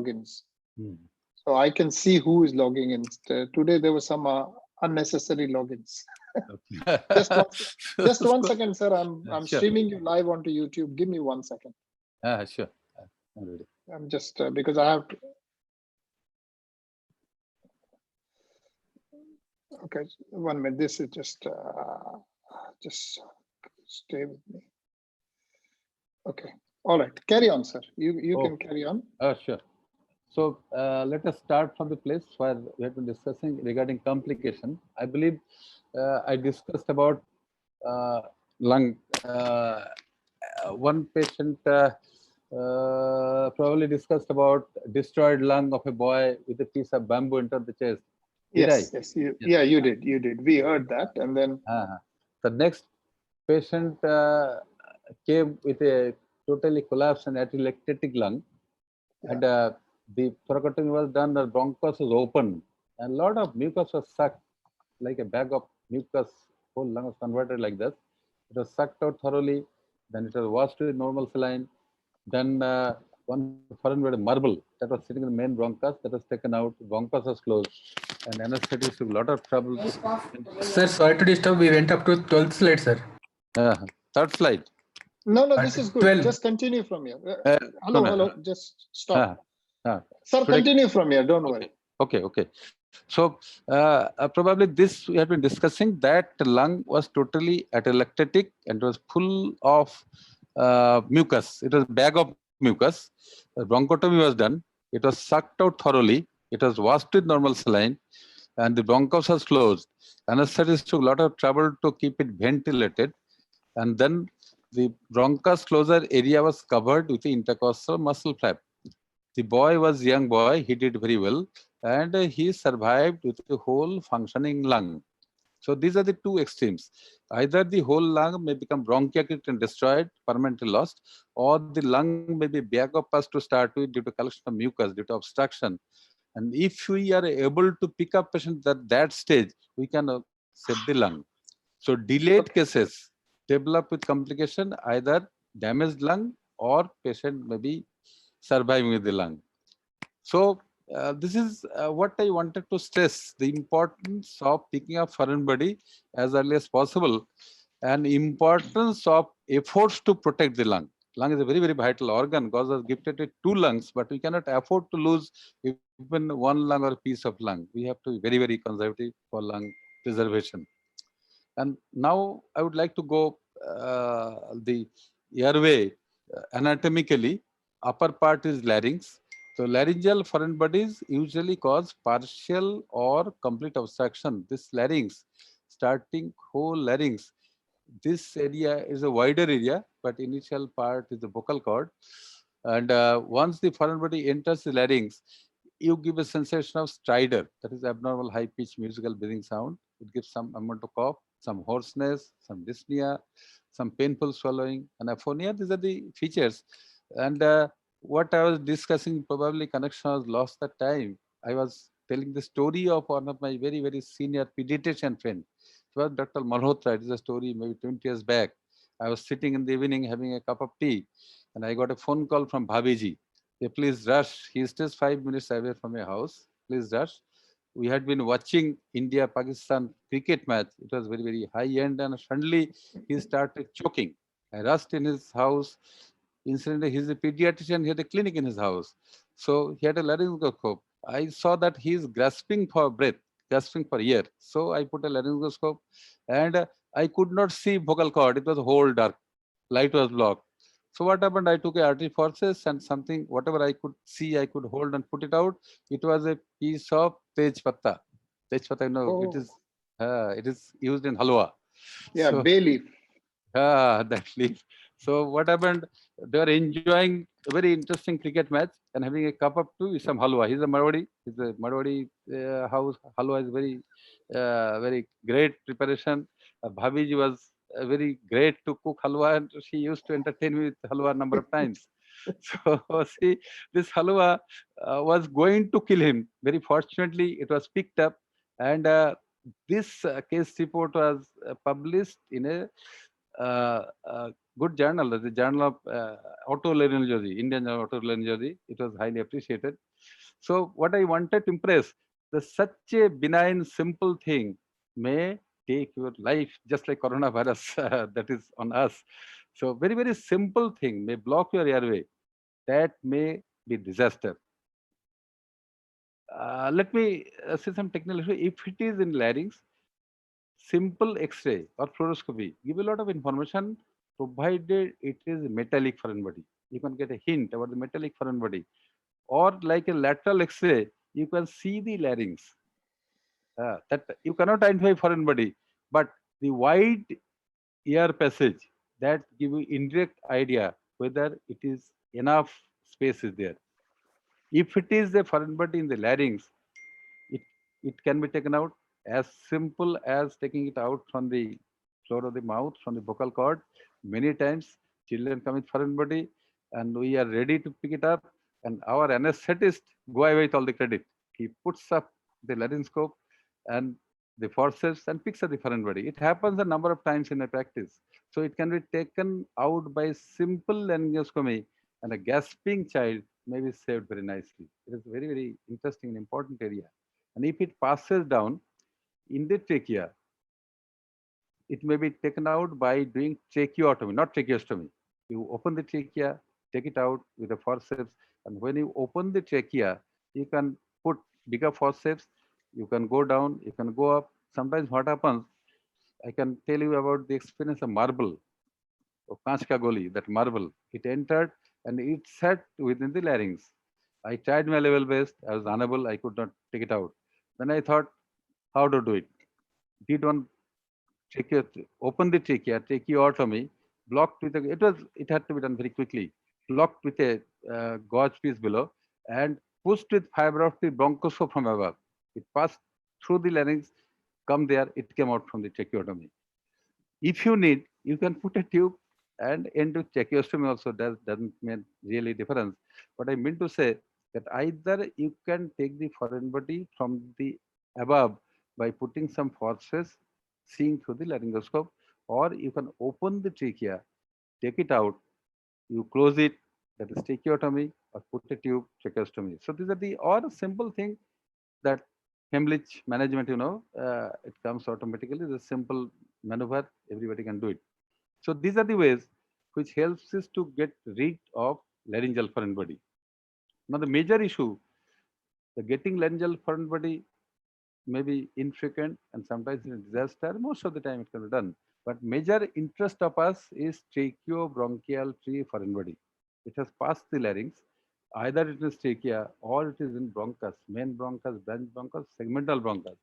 logins. So I can see who is logging in. Today there were some unnecessary logins. just one second, sir. I'm sure. streaming you live onto YouTube. Give me 1 second. Sure. I'm just because I have to. Okay, 1 minute. This is just stay with me. Okay. All right. Carry on, sir. You can carry on. Sure. So let us start from the place where we have been discussing regarding complication. I believe I discussed about lung. One patient probably discussed about destroyed lung of a boy with a piece of bamboo into the chest. Yes. Yeah, you did. You did. We heard that, and then the next patient came with a totally collapsed and atelectatic lung, and the thoracotomy was done. The bronchus was open, and a lot of mucus was sucked, like a bag of mucus. Whole lung was converted like this. It was sucked out thoroughly. Then it was washed with normal saline. Then one foreign word, marble, that was sitting in the main bronchus, that was taken out. Bronchus was closed, and anesthetist took a lot of trouble. Sir, sorry to disturb. We went up to 12th slide, sir. Third slide. No, this is good. 12. Just continue from here. Hello. Just stop. Sir, continue from here. Don't worry. Okay. So probably this we have been discussing, that the lung was totally atelectatic and it was full of mucus. It was a bag of mucus. Bronchotomy was done. It was sucked out thoroughly. It was washed with normal saline, and the bronchus was closed. Anesthetist took a lot of trouble to keep it ventilated, and then the bronchus closure area was covered with the intercostal muscle flap. The boy was a young boy. He did very well, and he survived with a whole functioning lung. So these are the two extremes. Either the whole lung may become bronchiectatic and destroyed, permanently lost, or the lung may be bag of pus to start with due to collection of mucus, due to obstruction. And if we are able to pick up patients at that stage, we can save the lung. So delayed cases develop with complication, either damaged lung or patient may be surviving with the lung. So this is what I wanted to stress, the importance of picking up foreign body as early as possible, and importance of efforts to protect the lung. Lung is a very, very vital organ. God was gifted with 2 lungs, but we cannot afford to lose even 1 lung or a piece of lung. We have to be very, very conservative for lung preservation. And now I would like to go the airway anatomically. Upper part is larynx. So laryngeal foreign bodies usually cause partial or complete obstruction. This larynx, starting whole larynx, this area is a wider area, but initial part is the vocal cord. And once the foreign body enters the larynx, you give a sensation of stridor, that is abnormal high-pitched musical breathing sound. It gives some amount of cough, some hoarseness, some dyspnea, some painful swallowing, and aphonia. These are the features. And what I was discussing, probably connection was lost that time. I was telling the story of one of my very, very senior pediatrician friend. It was Dr. Malhotra. It is a story maybe 20 years back. I was sitting in the evening having a cup of tea, and I got a phone call from Bhabiji. Hey, please rush. He stays 5 minutes away from your house. Please rush. We had been watching India-Pakistan cricket match. It was very, very high end, and suddenly he started choking. I rushed in his house. Incidentally, he's a pediatrician. He had a clinic in his house. So he had a laryngoscope. I saw that he's grasping for breath, gasping for air. So I put a laryngoscope, and I could not see vocal cord. It was whole dark. Light was blocked. So what happened? I took a artery forceps and something, whatever I could see, I could hold and put it out. It was a piece of tej patta. Tej patta, it is used in halwa. Yeah, so, bay leaf. That leaf. So what happened? They were enjoying a very interesting cricket match and having a cup of tea with some halwa. He's a Marwadi. He's a Marwadi house. Halwa is very great preparation. Bhabiji was very great to cook halwa, and she used to entertain me with halwa a number of times. So see, this halwa was going to kill him. Very fortunately, it was picked up, and this case report was published in a good journal, the Journal of Otolaryngology, Indian Journal of Otolaryngology. It was highly appreciated. So what I wanted to impress, that such a benign, simple thing may take your life, just like coronavirus that is on us. So very, very simple thing may block your airway. That may be disaster. Let me say some technical issue. If it is in larynx, simple X-ray or fluoroscopy give a lot of information, provided it is metallic foreign body. You can get a hint about the metallic foreign body. Or like a lateral X-ray, you can see the larynx. That you cannot identify foreign body, but the wide air passage that give you indirect idea whether it is enough space is there. If it is a foreign body in the larynx, it can be taken out as simple as taking it out from the floor of the mouth, from the vocal cord. Many times children come with foreign body and we are ready to pick it up, and our anesthetist go away with all the credit. He puts up the laryngoscope and the forceps and picks up the foreign body. It happens a number of times in my practice. So it can be taken out by simple laryngoscopy, and a gasping child may be saved very nicely. It is very, very interesting and important area. And if it passes down in the trachea, it may be taken out by doing tracheotomy, not tracheostomy. You open the trachea, take it out with a forceps, and when you open the trachea, you can put bigger forceps, you can go down, you can go up. Sometimes what happens, I can tell you about the experience of marble, of Kanchka Goli, that marble. It entered and it sat within the larynx. I tried my level best, I was unable, I could not take it out. Then I thought, how to do it? Did one open the trachea, tracheotomy, blocked with it had to be done very quickly, blocked with a gauze piece below and pushed with fiber optic bronchoscope from above. It passed through the larynx, come there, it came out from the tracheotomy. If you need, you can put a tube and into tracheostomy also doesn't mean really difference. But I mean to say that either you can take the foreign body from the above by putting some forces, seeing through the laryngoscope, or you can open the trachea, take it out, you close it, that is tracheotomy, or put a tube, tracheostomy. So these are the or simple thing that hemorrhage management, it comes automatically. The simple maneuver, everybody can do it. So these are the ways which helps us to get rid of laryngeal foreign body. Now the major issue, the getting laryngeal foreign body may be infrequent and sometimes in a disaster. Most of the time it can be done. But major interest of us is tracheobronchial tree foreign body. It has passed the larynx. Either it is trachea or it is in bronchus, main bronchus, branch bronchus, segmental bronchus.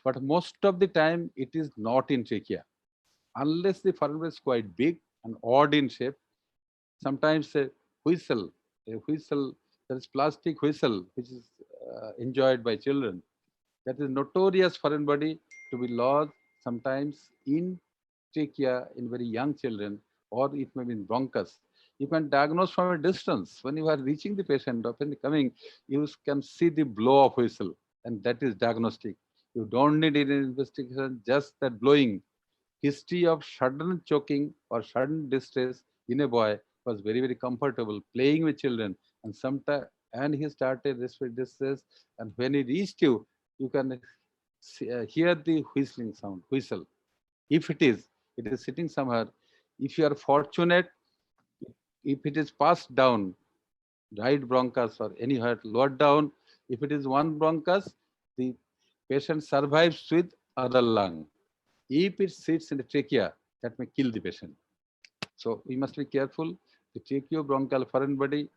But most of the time it is not in trachea. Unless the foreign body is quite big and odd in shape, sometimes a whistle, that is plastic whistle, which is enjoyed by children. That is notorious foreign body to be lodged sometimes in trachea in very young children, or it may be in bronchus. You can diagnose from a distance. When you are reaching the patient, often coming, you can see the blow of whistle, and that is diagnostic. You don't need any investigation, just that blowing. History of sudden choking or sudden distress in a boy was very, very comfortable playing with children, and he started respiratory distress. And when he reached you, you can hear the whistling sound, whistle. If it is sitting somewhere. If you are fortunate, if it is passed down, right bronchus or anywhere lower down, if it is one bronchus, the patient survives with other lung. If it sits in the trachea, that may kill the patient. So we must be careful. The tracheobronchial foreign body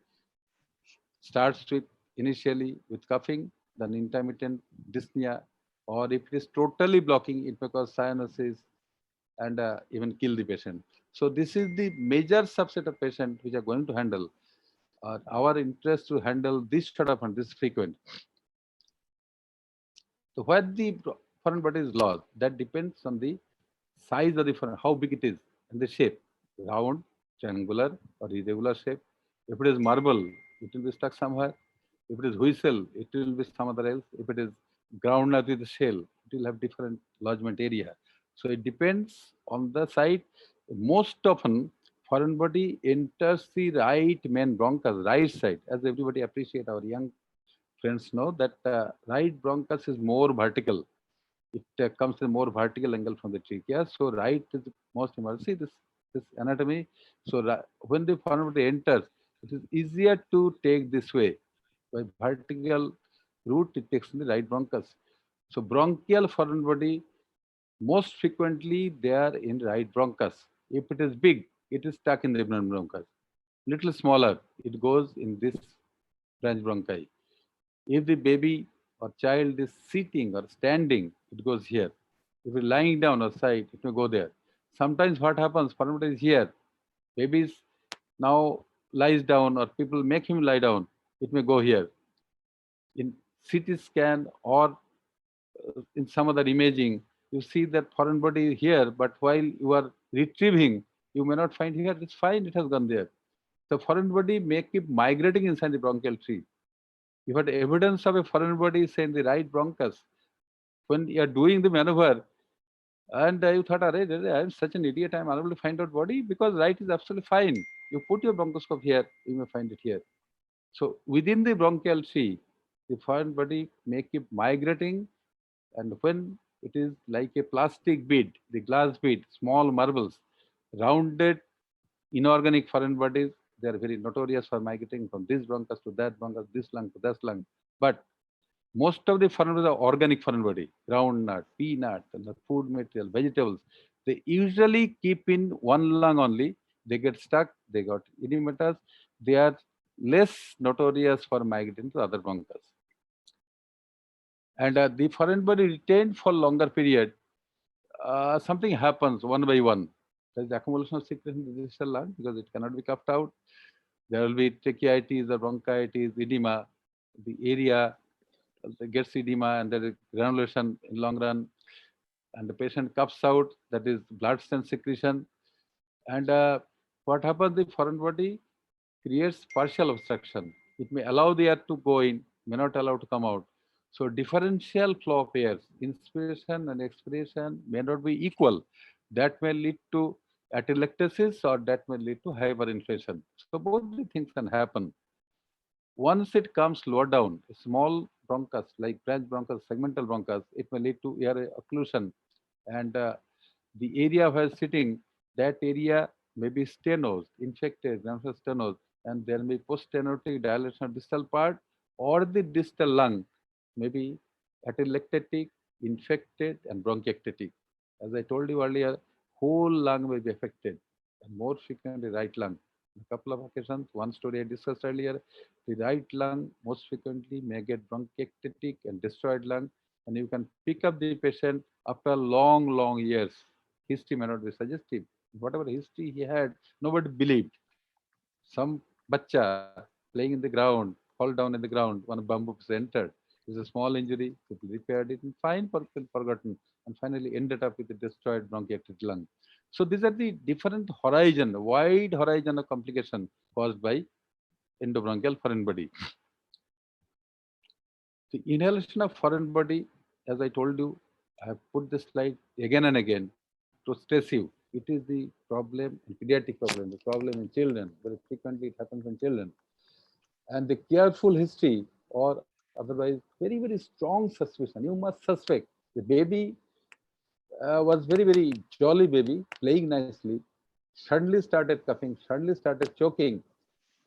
starts with initially with coughing, then intermittent dyspnea, or if it is totally blocking, it may cause cyanosis and even kill the patient. So this is the major subset of patients which are going to handle. Our interest to handle this sort of and this frequent. So where the foreign body is lost, that depends on the size of the foreign, how big it is, and the shape, round, triangular, or irregular shape. If it is marble, it will be stuck somewhere. If it is whistle, it will be some other else. If it is groundnut with the shell, it will have different lodgement area. So it depends on the site. Most often, foreign body enters the right main bronchus, right side. As everybody appreciate, our young friends know that right bronchus is more vertical. It comes in more vertical angle from the trachea. So right is the most important. See this anatomy. So when the foreign body enters, it is easier to take this way. By vertical route, it takes in the right bronchus. So bronchial foreign body, most frequently they are in right bronchus. If it is big, it is stuck in the bronchus. Little smaller, it goes in this branch bronchi. If the baby or child is sitting or standing, it goes here. If it's lying down or side, it may go there. Sometimes what happens, foreign body is here. Baby now lies down or people make him lie down, it may go here. In CT scan or in some other imaging, you see that foreign body is here, but while you are retrieving, you may not find here. It's fine, it has gone there. The foreign body may keep migrating inside the bronchial tree. You had evidence of a foreign body, say in the right bronchus, when you are doing the maneuver, and you thought, I'm such an idiot, I'm unable to find out body, because right is absolutely fine. You put your bronchoscope here, you may find it here. So within the bronchial tree, the foreign body may keep migrating, and when it is like a plastic bead, the glass bead, small marbles, rounded inorganic foreign bodies, they are very notorious for migrating from this bronchus to that bronchus, this lung to that lung. But most of the foreign bodies are organic foreign body, groundnut, peanut, and the food material, vegetables. They usually keep in one lung only. They get stuck, they got edematous. They are less notorious for migrating to other bronchus. And the foreign body retained for longer period, something happens one by one. There's accumulation of secretion in the distal lung because it cannot be coughed out. There will be tracheitis or bronchitis, edema. The area gets edema and there is granulation in long run. And the patient coughs out, that is blood stain secretion. And what happens, the foreign body creates partial obstruction. It may allow the air to go in, may not allow to come out. So differential flow of air, inspiration and expiration may not be equal. That may lead to atelectasis or that may lead to hyperinflation. So both the things can happen. Once it comes lower down, a small bronchus like branch bronchus, segmental bronchus, it may lead to air occlusion. And the area where sitting, that area may be stenosed, infected, stenosed, and there may be post-stenotic dilation of distal part, or the distal lung may be atelectatic, infected, and bronchiectatic. As I told you earlier, whole lung may be affected, and more frequently right lung. On a couple of occasions, one story I discussed earlier, the right lung most frequently may get bronchiectatic and destroyed lung, and you can pick up the patient after long years. History may not be suggestive. Whatever history he had, nobody believed. Some bacha playing in the ground, fall down in the ground, one bamboo was entered. It was a small injury, people repaired it, and fine, forgotten, and finally ended up with a destroyed bronchiectatic lung. So these are the different horizon, wide horizon of complication caused by endobronchial foreign body. The inhalation of foreign body, as I told you, I have put this slide again and again to stress you. It is the problem, pediatric problem, the problem in children. Very frequently it happens in children. And the careful history or otherwise very strong suspicion, you must suspect the baby was very jolly baby, playing nicely, suddenly started coughing, suddenly started choking.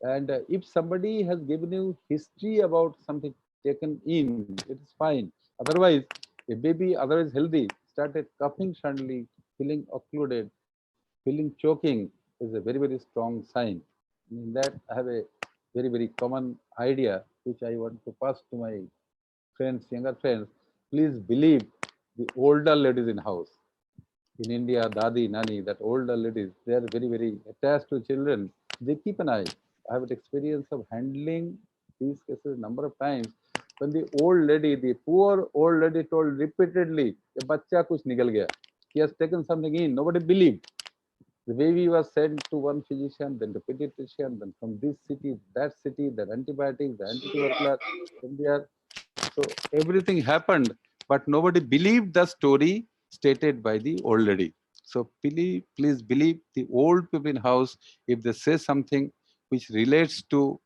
And if somebody has given you history about something taken in, it is fine. Otherwise, a baby otherwise healthy started coughing suddenly, feeling occluded, feeling choking is a very strong sign. In that, I have a very common idea which I want to pass to my friends, younger friends. Please believe the older ladies in house. In India, dadi, nani, that older ladies, they are very attached to children. They keep an eye. I have an experience of handling these cases a number of times. When the old lady, the poor old lady told repeatedly, "Ye bachcha kuch nikal gaya." He has taken something in. Nobody believed. The baby was sent to one physician, then the pediatrician, then from this city, that antibiotics, the antitubercular, then they are. So everything happened, but nobody believed the story stated by the old lady. So please believe the old people in house, if they say something which relates to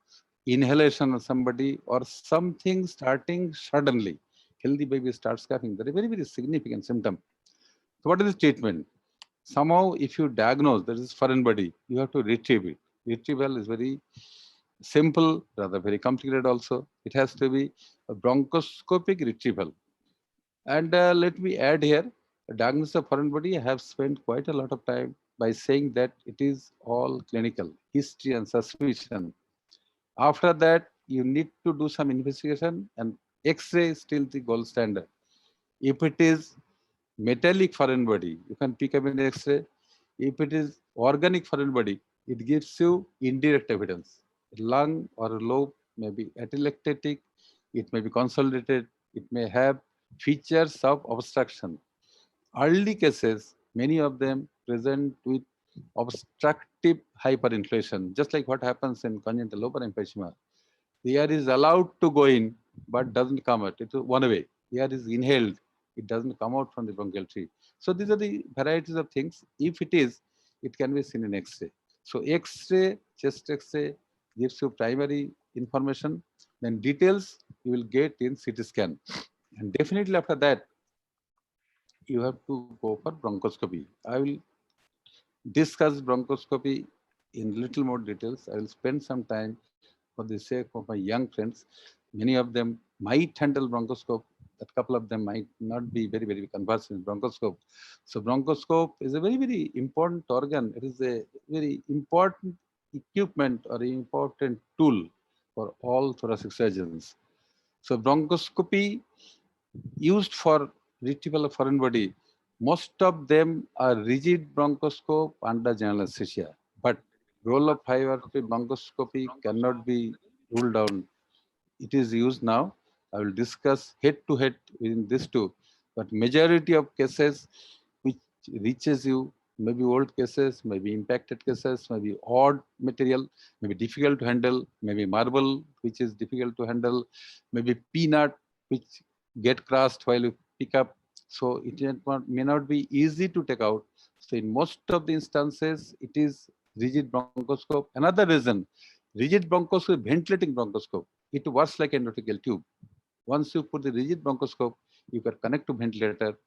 inhalation of somebody or something starting suddenly, healthy baby starts coughing. That is a very, very significant symptom. So what is the treatment? Somehow, if you diagnose that is foreign body, you have to retrieve it. Retrieval is very simple, rather very complicated also. It has to be a bronchoscopic retrieval. And let me add here, diagnosis of foreign body, I have spent quite a lot of time by saying that it is all clinical, history and suspicion. After that, you need to do some investigation, and X-ray is still the gold standard. If it is metallic foreign body, you can pick up an X-ray. If it is organic foreign body, it gives you indirect evidence. A lung or a lobe may be atelectatic, it may be consolidated, it may have features of obstruction. Early cases, many of them present with obstructive hyperinflation, just like what happens in congenital lobar emphysema. The air is allowed to go in, but doesn't come out. It is one way. The air is inhaled. It doesn't come out from the bronchial tree. So these are the varieties of things. If it is, it can be seen in X-ray. So X-ray, chest X-ray gives you primary information. Then details you will get in CT scan. And definitely after that, you have to go for bronchoscopy. I will discuss bronchoscopy in little more details. I will spend some time for the sake of my young friends. Many of them might handle bronchoscope. A couple of them might not be very, very conversant in bronchoscope. So bronchoscope is a very, very important organ. It is a very important equipment or important tool for all thoracic surgeons. So bronchoscopy used for retrieval of foreign body, most of them are rigid bronchoscope under general anesthesia. But role of high-airway bronchoscopy cannot be ruled out. It is used now. I will discuss head-to-head within these two. But majority of cases which reaches you, maybe old cases, maybe impacted cases, maybe odd material, maybe difficult to handle, maybe marble, which is difficult to handle, maybe peanut, which get crushed while you pick up. So it may not be easy to take out. So in most of the instances, it is rigid bronchoscope. Another reason, rigid bronchoscope, ventilating bronchoscope, it works like endotracheal tube. Once you put the rigid bronchoscope, you can connect to ventilator,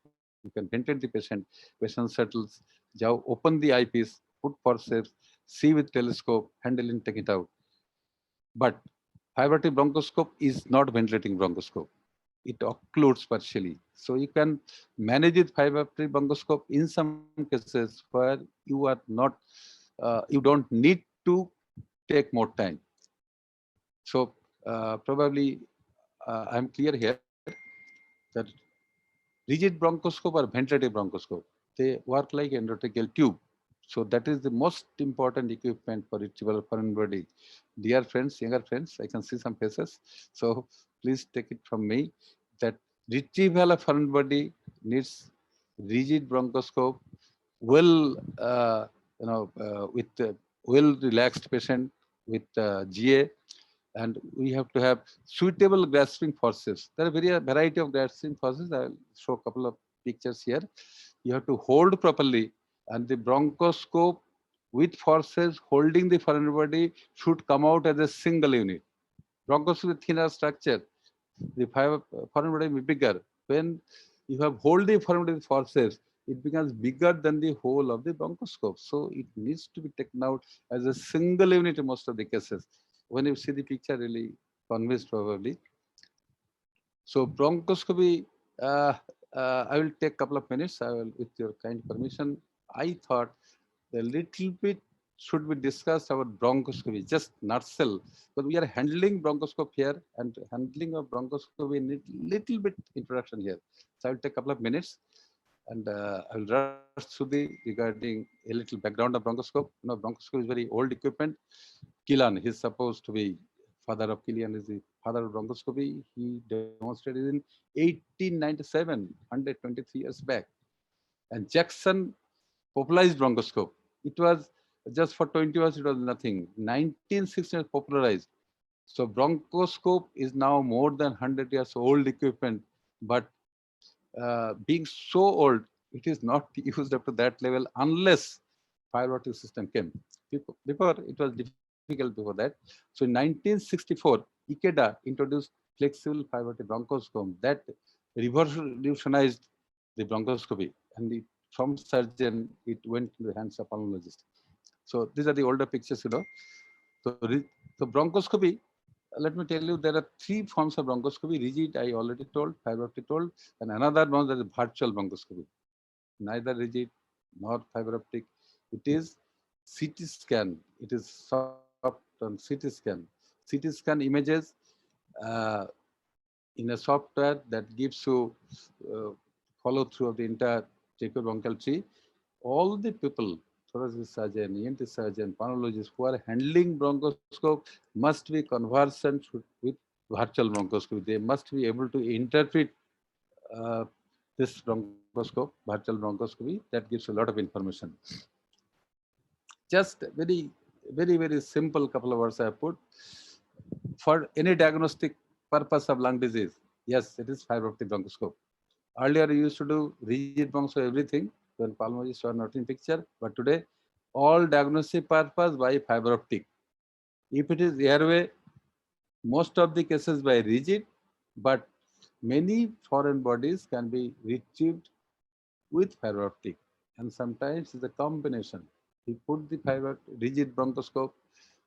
you can ventilate the patient settles, open the eyepiece, put forceps, see with telescope, handle and take it out. But fiber-optic bronchoscope is not ventilating bronchoscope. It occludes partially. So you can manage with fiber-optic bronchoscope in some cases where you are not, you don't need to take more time. So probably I'm clear here that rigid bronchoscope or ventilative bronchoscope, they work like endotracheal tube. So that is the most important equipment for retrieval of foreign body. Dear friends, younger friends, I can see some faces. So please take it from me that retrieval of foreign body needs rigid bronchoscope, well, with well relaxed patient with GA, and we have to have suitable grasping forces. There are a variety of grasping forces. I'll show a couple of pictures here. You have to hold properly, and the bronchoscope with forces holding the foreign body should come out as a single unit. Bronchoscope with thinner structure, the foreign body will be bigger. When you have hold the foreign body with forces, it becomes bigger than the whole of the bronchoscope. So it needs to be taken out as a single unit in most of the cases. When you see the picture, really convinced probably. So bronchoscopy, I will take a couple of minutes. I will, with your kind permission. I thought a little bit should be discussed about bronchoscopy, just nutshell, but we are handling bronchoscope here, and handling of bronchoscopy need little bit introduction here. So I will take a couple of minutes, and I will rush through the regarding a little background of bronchoscope. You know, bronchoscope is very old equipment. Killian, he's supposed to be father of Killian, is the father of bronchoscopy. He demonstrated in 1897, 123 years back. And Jackson popularized bronchoscope. It was just for 20 years, it was nothing. 1960 popularized. So bronchoscope is now more than 100 years old equipment, but being so old, it is not used up to that level unless fiber optic system came. Before it was difficult before that. So in 1964, Ikeda introduced flexible fiber optic bronchoscope that revolutionized the bronchoscopy, and from surgeon it went in the hands of pulmonologist. So these are the older pictures, So bronchoscopy, let me tell you, there are three forms of bronchoscopy: rigid, I already told, fiber optic told, and another one that is virtual bronchoscopy. Neither rigid nor fiber optic. It is CT scan. It is soft on CT scan. CT scan images uh, in a software that gives you follow through of the entire tracheobronchial tree. All the people, thoracic surgeon, ENT surgeon, pulmonologist who are handling bronchoscope must be conversant with virtual bronchoscopy. They must be able to interpret uh, this bronchoscope, virtual bronchoscopy, that gives a lot of information. Just very simple couple of words I have put. For any diagnostic purpose of lung disease, yes, it is fiber optic bronchoscope. Earlier, we used to do rigid broncho everything when pulmonologists were not in picture, but today, all diagnostic purpose by fiber optic. If it is airway, most of the cases by rigid, but many foreign bodies can be retrieved with fiber optic, and sometimes it's a combination. We put the fiber rigid bronchoscope,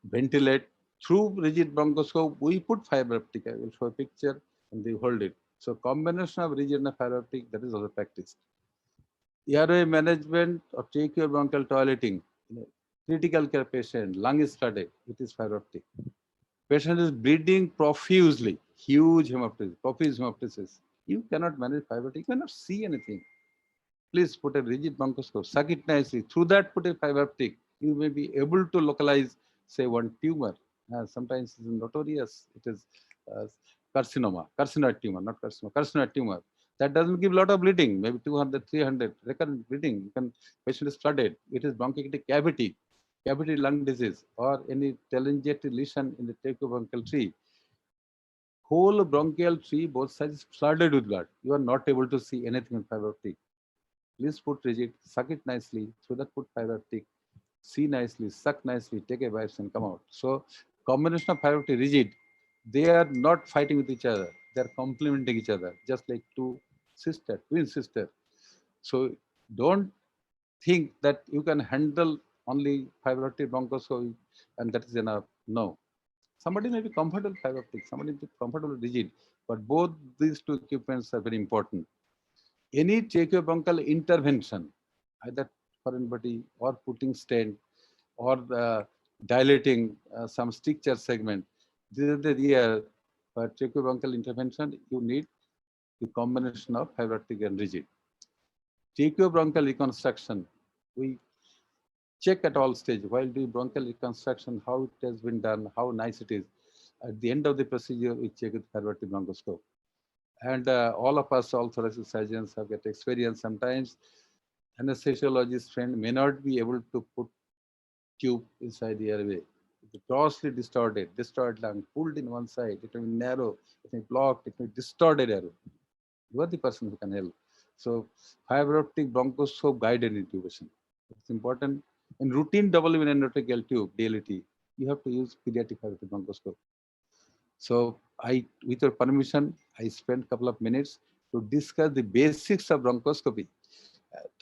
ventilate through rigid bronchoscope. We put fiber optic. I will show a picture, and they hold it. So combination of rigid and fiber optic, that is also practiced. Airway management of tracheobronchial toileting. In a critical care patient, lung is flooded. It is fiber optic. Patient is bleeding profusely, huge hemoptysis, profuse hemoptysis. You cannot manage fiber optic. You cannot see anything. Please put a rigid bronchoscope, suck it nicely. Through that, put a fiber optic. You may be able to localize, say, one tumor. Sometimes it's notorious. It is carcinoid tumor, not carcinoma, carcinoid tumor. That doesn't give a lot of bleeding, maybe 200, 300 recurrent bleeding. Patient is flooded. It is bronchitic cavity, cavity lung disease, or any telangiectatic lesion in the tracheobronchial tree. Whole bronchial tree, both sides flooded with blood. You are not able to see anything in fiber optic. Please put rigid, suck it nicely, so that put fiber optic, see nicely, suck nicely, take a biopsy and come out. So combination of fiber optic rigid, they are not fighting with each other. They are complementing each other, just like two sister, twin sister. So don't think that you can handle only fiber optic bronchoscopy and that is enough. No. Somebody may be comfortable fiber optic, somebody may be comfortable rigid, but both these two equipments are very important. Any tracheobronchial intervention, either foreign body or putting stent or dilating some stricture segment, this is the real for tracheobronchial intervention. You need the combination of fiber optic and rigid. Tracheobronchial reconstruction, we check at all stages while doing bronchial reconstruction, how it has been done, how nice it is. At the end of the procedure, we check with fiber optic bronchoscope. And all of us, all thoracic surgeons, have got experience. Sometimes anesthesiologist friend may not be able to put tube inside the airway. It's grossly distorted lung, pulled in one side, it may be narrow, it may be blocked, it may be distorted airway. You are the person who can help. So fiber optic bronchoscope guided intubation. It's important. In routine double endotracheal tube, DLT, you have to use pediatric fiber optic bronchoscope. So with your permission, I spent a couple of minutes to discuss the basics of bronchoscopy.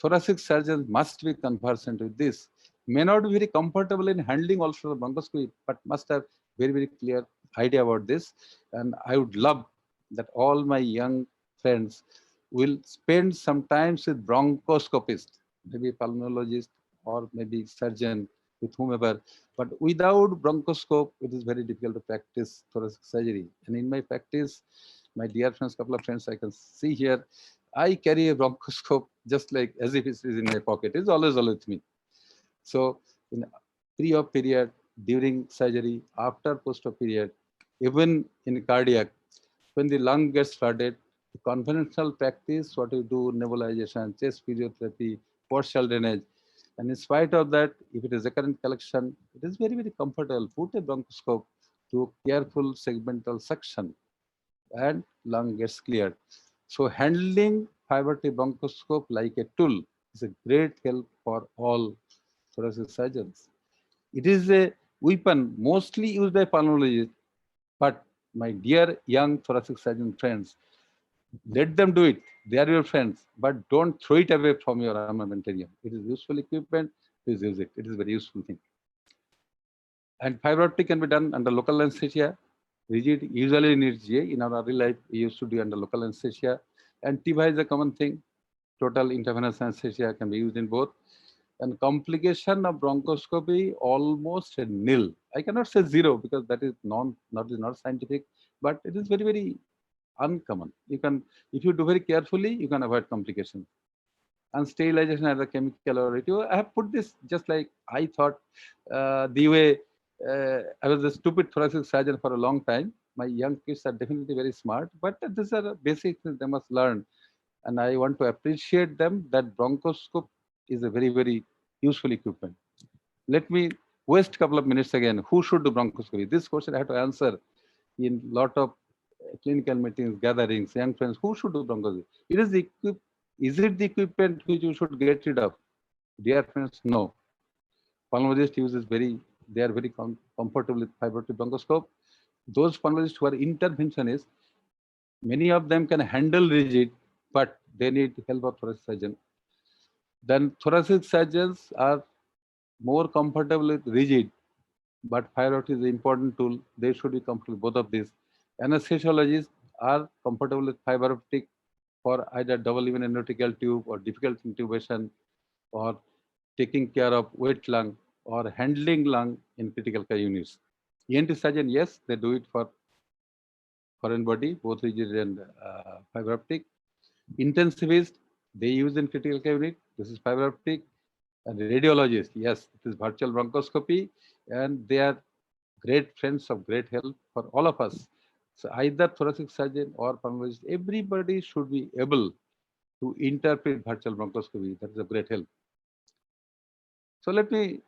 Thoracic surgeons must be conversant with this. May not be very comfortable in handling also the bronchoscopy, but must have very clear idea about this. And I would love that all my young friends will spend some time with bronchoscopist, maybe pulmonologist or maybe surgeon, with whomever. But without bronchoscope, it is very difficult to practice thoracic surgery. And in my practice, my dear friends, couple of friends I can see here, I carry a bronchoscope just like as if it is in my pocket. It's always with me. So in pre-op period, during surgery, after post-op period, even in cardiac, when the lung gets flooded, the conventional practice, what you do, nebulization, chest physiotherapy, partial drainage. And in spite of that, if it is recurrent collection, it is very comfortable. Put a bronchoscope to careful segmental suction and lung gets cleared. So handling fiber optic bronchoscope like a tool is a great help for all thoracic surgeons. It is a weapon mostly used by pulmonologists, but my dear young thoracic surgeon friends, let them do it. They are your friends, but don't throw it away from your armamentarium. It is useful equipment. Please use it. It is a very useful thing. And fiber optic can be done under local anesthesia. Rigid usually needs GA. In our early life, we used to do under local anesthesia. And TIVA is a common thing. Total intravenous anesthesia can be used in both. And complication of bronchoscopy almost nil. I cannot say zero because that is not scientific, but it is very, very uncommon. You can, if you do very carefully, you can avoid complications. And sterilization as a chemical or radio. I have put this just like I thought the way I was a stupid thoracic surgeon for a long time. My young kids are definitely very smart, but these are basic things they must learn. And I want to appreciate them that bronchoscope is a very, very useful equipment. Let me waste a couple of minutes again. Who should do bronchoscopy? This question I have to answer in lot of clinical meetings, gatherings, young friends. Who should do bronchoscopy? Is it the equipment which you should get rid of? Dear friends, no. Pulmonologist uses they are very comfortable with fiber optic bronchoscope. Those pulmonologists who are interventionists, many of them can handle rigid, but they need help of thoracic surgeon. Then thoracic surgeons are more comfortable with rigid, but fiber optic is an important tool. They should be comfortable with both of these. Anesthesiologists are comfortable with fiber optic for either double even endotracheal tube or difficult intubation or taking care of wet lung or handling lung in critical care units. ENT surgeon, yes, they do it for foreign body, both rigid and fiber optic. Intensivist, they use in critical care unit. This is fiber optic. And radiologist, yes, it is virtual bronchoscopy, and they are great friends of great help for all of us. So either thoracic surgeon or pulmonologist, everybody should be able to interpret virtual bronchoscopy. That is a great help. So let me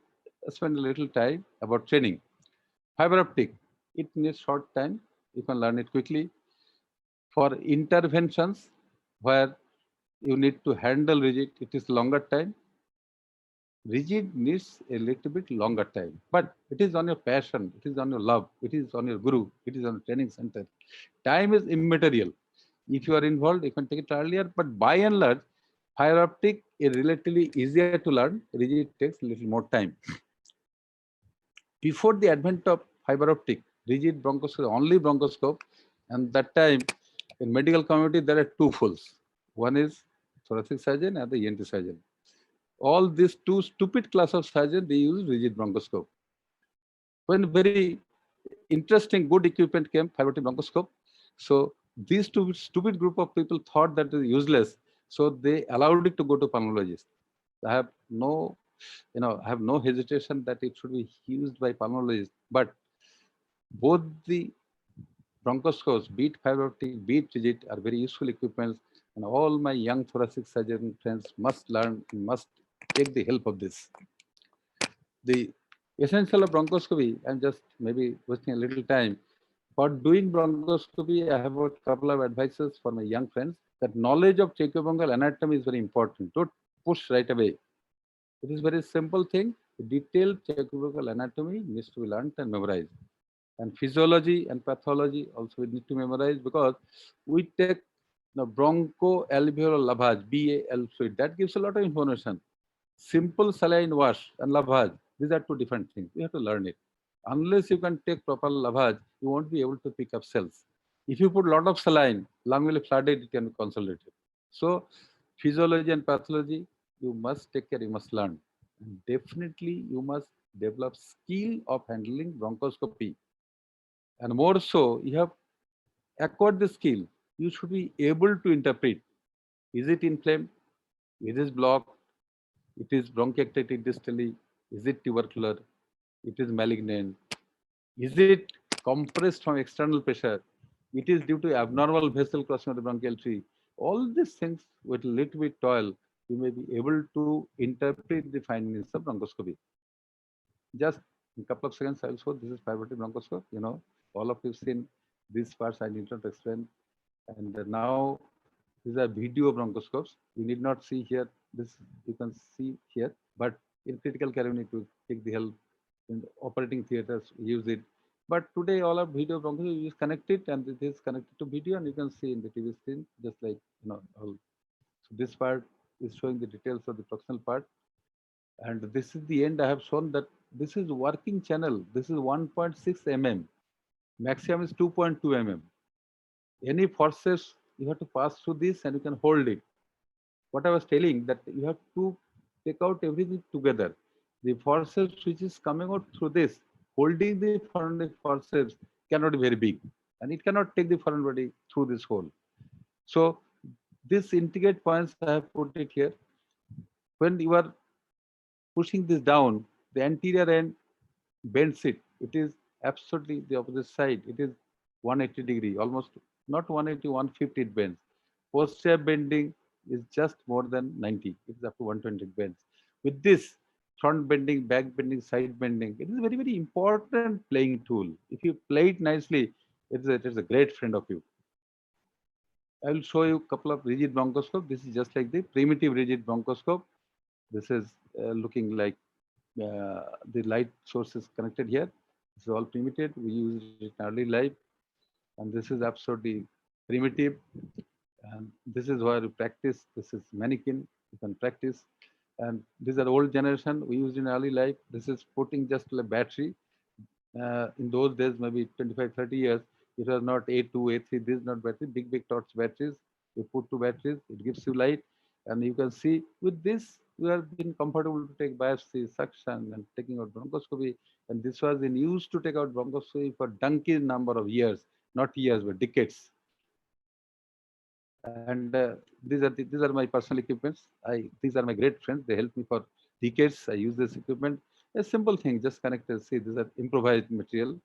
spend a little time about training. Fiber optic, it needs short time. You can learn it quickly. For interventions where you need to handle rigid, it is longer time. Rigid needs a little bit longer time, but it is on your passion, it is on your love, it is on your guru, it is on the training center. Time is immaterial. If you are involved, you can take it earlier, but by and large, fiber optic is relatively easier to learn. Rigid takes a little more time. Before the advent of fiber optic, rigid bronchoscope, only bronchoscope, and that time in medical community there are two fools. One is thoracic surgeon and the ENT surgeon. All these two stupid class of surgeons, they use rigid bronchoscope. When very interesting, good equipment came, fiber optic bronchoscope, so these two stupid group of people thought that is useless, so they allowed it to go to pulmonologists. I have no hesitation that it should be used by pulmonologists, but both the bronchoscopes, be it fiber optic, be it rigid, are very useful equipments, and all my young thoracic surgeon friends must learn, must take the help of this. The essential of bronchoscopy, I'm just maybe wasting a little time. For doing bronchoscopy, I have a couple of advices for my young friends that knowledge of tracheobronchial anatomy is very important. Don't push right away. It is very simple thing. Detailed tracheobronchial anatomy needs to be learned and memorized. And physiology and pathology also we need to memorize because we take the bronchoalveolar lavage, BAL fluid. That gives a lot of information. Simple saline wash and lavage, these are two different things. You have to learn it. Unless you can take proper lavage, you won't be able to pick up cells. If you put a lot of saline, lung will be flooded, it can be consolidated. So physiology and pathology, you must take care, you must learn. And definitely you must develop skill of handling bronchoscopy. And more so, you have acquired the skill. You should be able to interpret. Is it inflamed? Is it blocked? It is bronchiectatic distally. Is it tubercular? It is malignant. Is it compressed from external pressure? It is due to abnormal vessel crossing of the bronchial tree. All these things with a little bit toil, you may be able to interpret the findings of bronchoscopy. Just in a couple of seconds, I'll show this is fiber optic bronchoscope. All of you seen these parts. I need not explain. And now These are video bronchoscopes. You need not see here. This you can see here, but in critical care, you need to take the help. In the operating theaters, use it. But today, all of video bronchoscopy, you just connect it, and it is connected to video, and you can see in the TV screen, just like all. So this part is showing the details of the proximal part, and this is the end. I have shown that this is working channel. This is 1.6 mm. Maximum is 2.2 mm. Any forces you have to pass through this, and you can hold it. What I was telling, that you have to take out everything together. The forceps which is coming out through this, holding the foreign forceps cannot be very big, and it cannot take the foreign body through this hole. So this integrate points I have put it here. When you are pushing this down, the anterior end bends it. It is absolutely the opposite side. It is 180 degree, almost not 180, 150 it bends. Posterior bending is just more than 90. It is up to 120 bends. With this front bending, back bending, side bending, it is a very, very important playing tool. If you play it nicely, it is a great friend of you. I will show you a couple of rigid bronchoscope. This is just like the primitive rigid bronchoscope. This is looking like the light source is connected here. This is all primitive. We use it in early life, and this is absolutely primitive. And this is where you practice. This is mannequin. You can practice. And these are old generation we used in early life. This is putting just a battery. In those days, maybe 25, 30 years, it was not A2, A3. This is not battery. Big torch batteries. You put two batteries. It gives you light, and you can see with this we have been comfortable to take biopsy, suction, and taking out bronchoscopy. And this was in use to take out bronchoscopy for donkey number of years, not years, but decades. And these are my personal equipments. These are my great friends. They helped me for decades. I use this equipment. A simple thing, just connected. See, these are improvised material.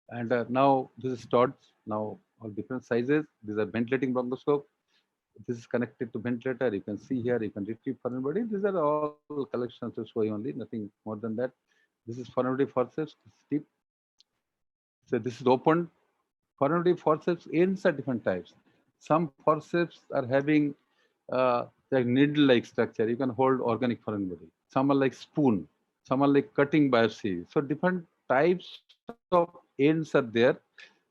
And now this is studs. Now all different sizes. These are ventilating bronchoscope. This is connected to ventilator. You can see here, you can retrieve foreign body. These are all collections to show you only, nothing more than that. This is foreign body forceps, steep. So this is open. Foreign body forceps ends are different types. Some forceps are having like needle-like structure. You can hold organic foreign body. Some are like spoon. Some are like cutting biopsy. So different types of ends are there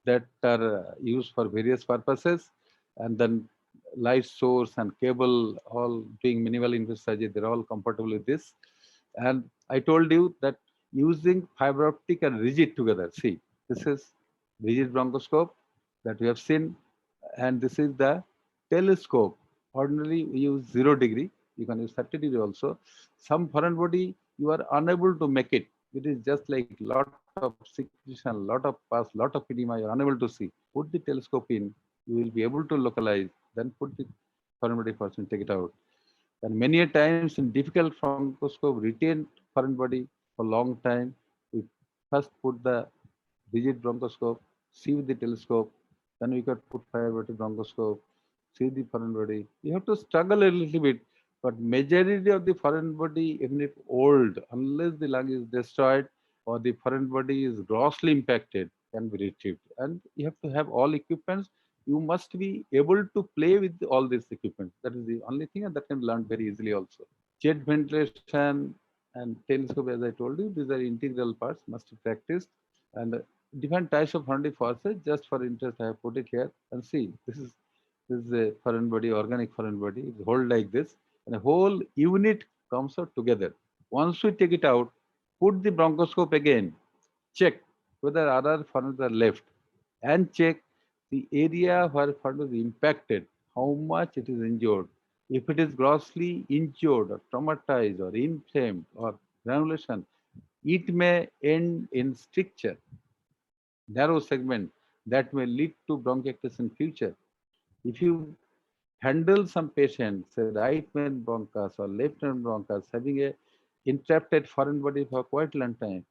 that are used for various purposes. And then light source and cable, all doing minimal invasive surgery, they're all compatible with this. And I told you that using fiber optic and rigid together. See, this is rigid bronchoscope that we have seen, and this is the telescope. Ordinarily, we use 0 degree. You can use 30 degree also. Some foreign body, you are unable to make it. It is just like lot of secretion, lot of pus, lot of edema. You are unable to see. Put the telescope in, you will be able to localize. Then put the foreign body first and take it out. And many a times in difficult bronchoscope, retain foreign body for long time. We first put the rigid bronchoscope, see with the telescope, then we could put fiber bronchoscope, see the foreign body. You have to struggle a little bit, but majority of the foreign body, even if old, unless the lung is destroyed or the foreign body is grossly impacted, can be retrieved. And you have to have all equipments. You must be able to play with all these equipment. That is the only thing, and that can be learned very easily also. Jet ventilation and telescope, as I told you, these are integral parts, must be practiced. And different types of foreign forces, just for interest, I have put it here. And see, this is a foreign body, organic foreign body. It's hold like this, and a whole unit comes out together. Once we take it out, put the bronchoscope again, check whether other foreigners are left, and check the area where foreign is impacted, how much it is injured. If it is grossly injured or traumatized or inflamed or granulation, it may end in stricture, narrow segment that may lead to bronchiectasis in future. If you handle some patients, say right main bronchus or left main bronchus, having a interrupted foreign body for quite a long time,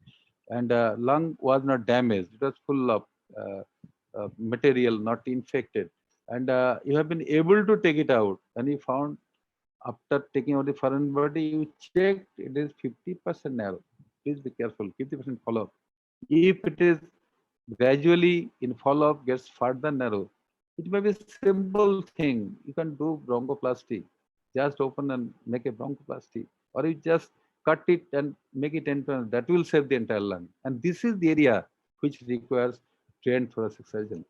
and lung was not damaged, it was full of material, not infected, and you have been able to take it out, and you found after taking out the foreign body, you checked it is 50% narrow. Please be careful, 50% follow-up. If it is gradually in follow-up gets further narrow, It may be a simple thing. You can do bronchoplasty. Just open and make a bronchoplasty, or you just cut it and make it internal. That will save the entire lung. And this is the area which requires trained thoracic surgeon.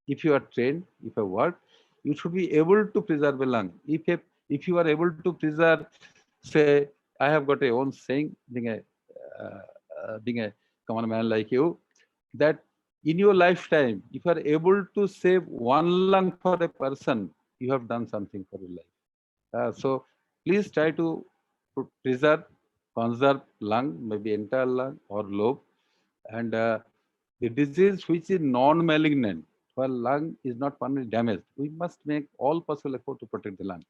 If you are trained, if you work, you should be able to preserve a lung. If you are able to preserve, say, I have got a own saying, being a common man like you, that in your lifetime, if you are able to save one lung for a person, you have done something for your life. So please try to preserve, conserve lung, maybe entire lung or lobe, and the disease which is non-malignant, while lung is not permanently damaged, we must make all possible effort to protect the lung.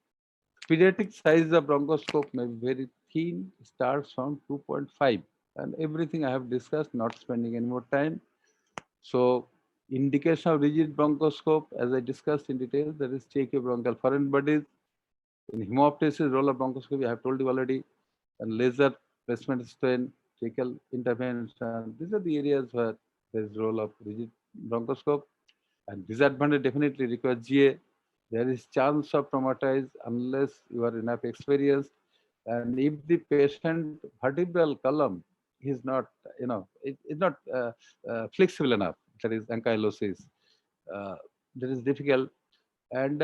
Pediatric size of bronchoscope may be very thin, starts from 2.5, and everything I have discussed, not spending any more time. So indication of rigid bronchoscope, as I discussed in detail, there is tracheobronchial foreign bodies. In hemoptysis, role of bronchoscopy, I have told you already, and laser placement strain, tracheal intervention. These are the areas where there is role of rigid bronchoscope. And disadvantage definitely requires GA. There is chance of traumatize unless you are enough experienced. And if the patient vertebral column is not, it's not flexible enough, that is ankylosis, that is difficult. And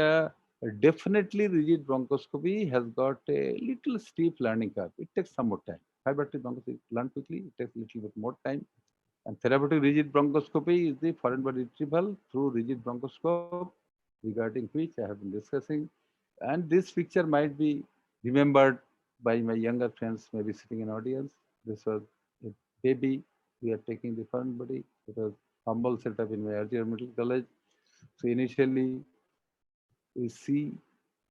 definitely rigid bronchoscopy has got a little steep learning curve. It takes some more time. Fibroscopic bronchoscopy learn quickly, it takes a little bit more time. And therapeutic rigid bronchoscopy is the foreign body retrieval through rigid bronchoscope, regarding which I have been discussing. And this picture might be remembered by my younger friends, maybe sitting in audience. This was a baby. We are taking the foreign body. It was humble setup in my earlier middle college. So initially, we see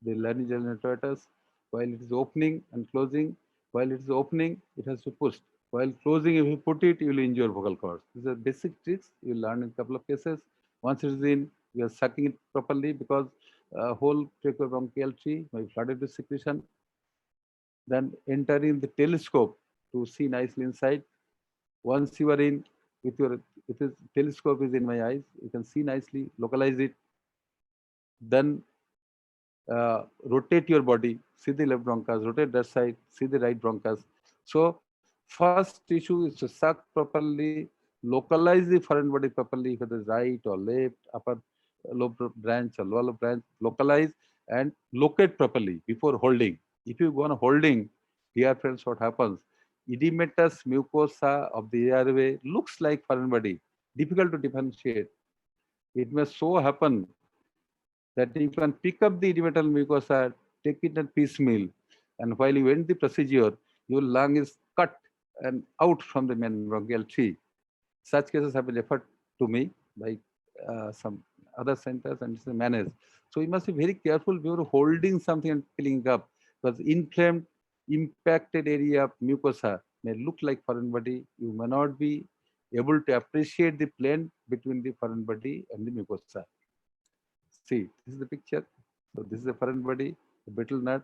the laryngeal apparatus while it is opening and closing. While it is opening, it has to push. While closing, if you put it, you will injure vocal cords. These are basic tricks you learn in a couple of cases. Once it is in, you are sucking it properly because whole tracheobronchial tree may be flooded with secretion. Then entering the telescope to see nicely inside. Once you are in, with this telescope is in my eyes, you can see nicely, localize it. Then rotate your body, see the left bronchus, rotate that side, see the right bronchus. So first issue is to suck properly, localize the foreign body properly, whether it's right or left, upper lobe branch or lower branch, localize and locate properly before holding. If you go on holding, dear friends, what happens? Edematous mucosa of the airway looks like foreign body, difficult to differentiate. It may so happen that you can pick up the edematous mucosa, take it at piecemeal, and while you end the procedure, your lung is cut and out from the main bronchial tree. Such cases have been referred to me by some other centers and it's managed. So you must be very careful if you're holding something and peeling up, because inflamed, impacted area of mucosa may look like foreign body. You may not be able to appreciate the plane between the foreign body and the mucosa. See, this is the picture. So this is the foreign body, the brittle nut.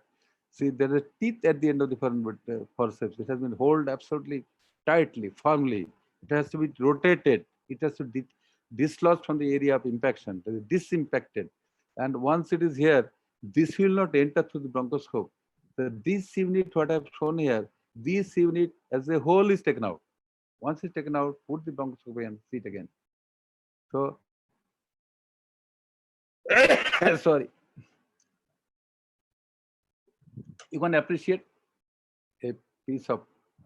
See, there are teeth at the end of the foreign forceps. It has been held absolutely tightly, firmly. It has to be rotated. It has to dislodge from the area of impaction, disimpacted. And once it is here, this will not enter through the bronchoscope. So this unit, what I've shown here, this unit as a whole is taken out. Once it's taken out, put the bronchoscope and see it again. So sorry, you can appreciate a piece of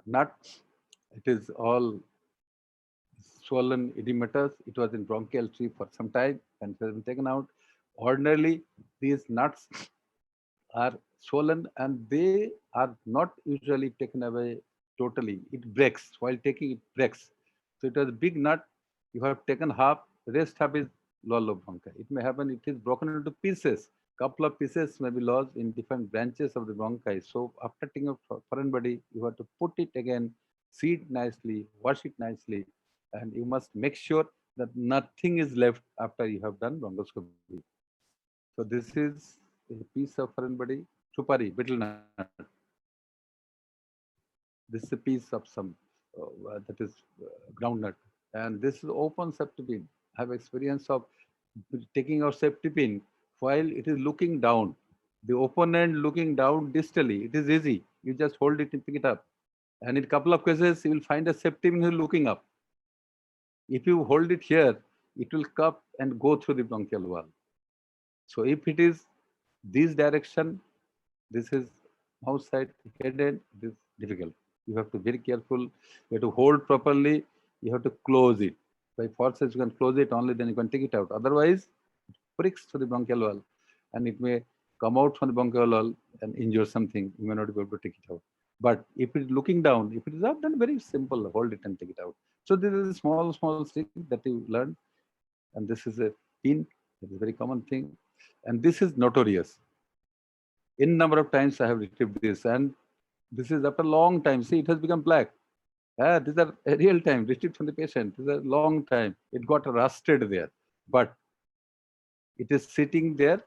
nut. It is all swollen edematous. It was in bronchial tree for some time and it has been taken out. Ordinarily, these nuts are swollen and they are not usually taken away totally. It breaks. While taking it breaks. So it was a big nut. You have taken half, rest half is lower lobe bronchi. It may happen it is broken into pieces. Couple of pieces may be lost in different branches of the bronchi. So after taking a foreign body, you have to put it again, see it nicely, wash it nicely, and you must make sure that nothing is left after you have done bronchoscopy. So this is a piece of foreign body, supari, betel nut. This is a piece of some that is groundnut, and this is open septum. I have experience of taking out safety pin while it is looking down. The opponent looking down distally. It is easy. You just hold it and pick it up. And in a couple of cases, you will find a safety pin looking up. If you hold it here, it will cup and go through the bronchial wall. So if it is this direction, this is mouth side, head end, it is difficult. You have to be very careful. You have to hold properly. You have to close it. By forces, you can close it only, then you can take it out. Otherwise, it pricks to the bronchial wall and it may come out from the bronchial wall and injure something. You may not be able to take it out. But if it is looking down, if it is up, then very simple, hold it and take it out. So this is a small stick that you learn. And this is a pin. That is a very common thing. And this is notorious. In number of times I have retrieved this, and this is after a long time. See, it has become black. These are a real time retrieved from the patient. This is a long time. It got rusted there, but it is sitting there.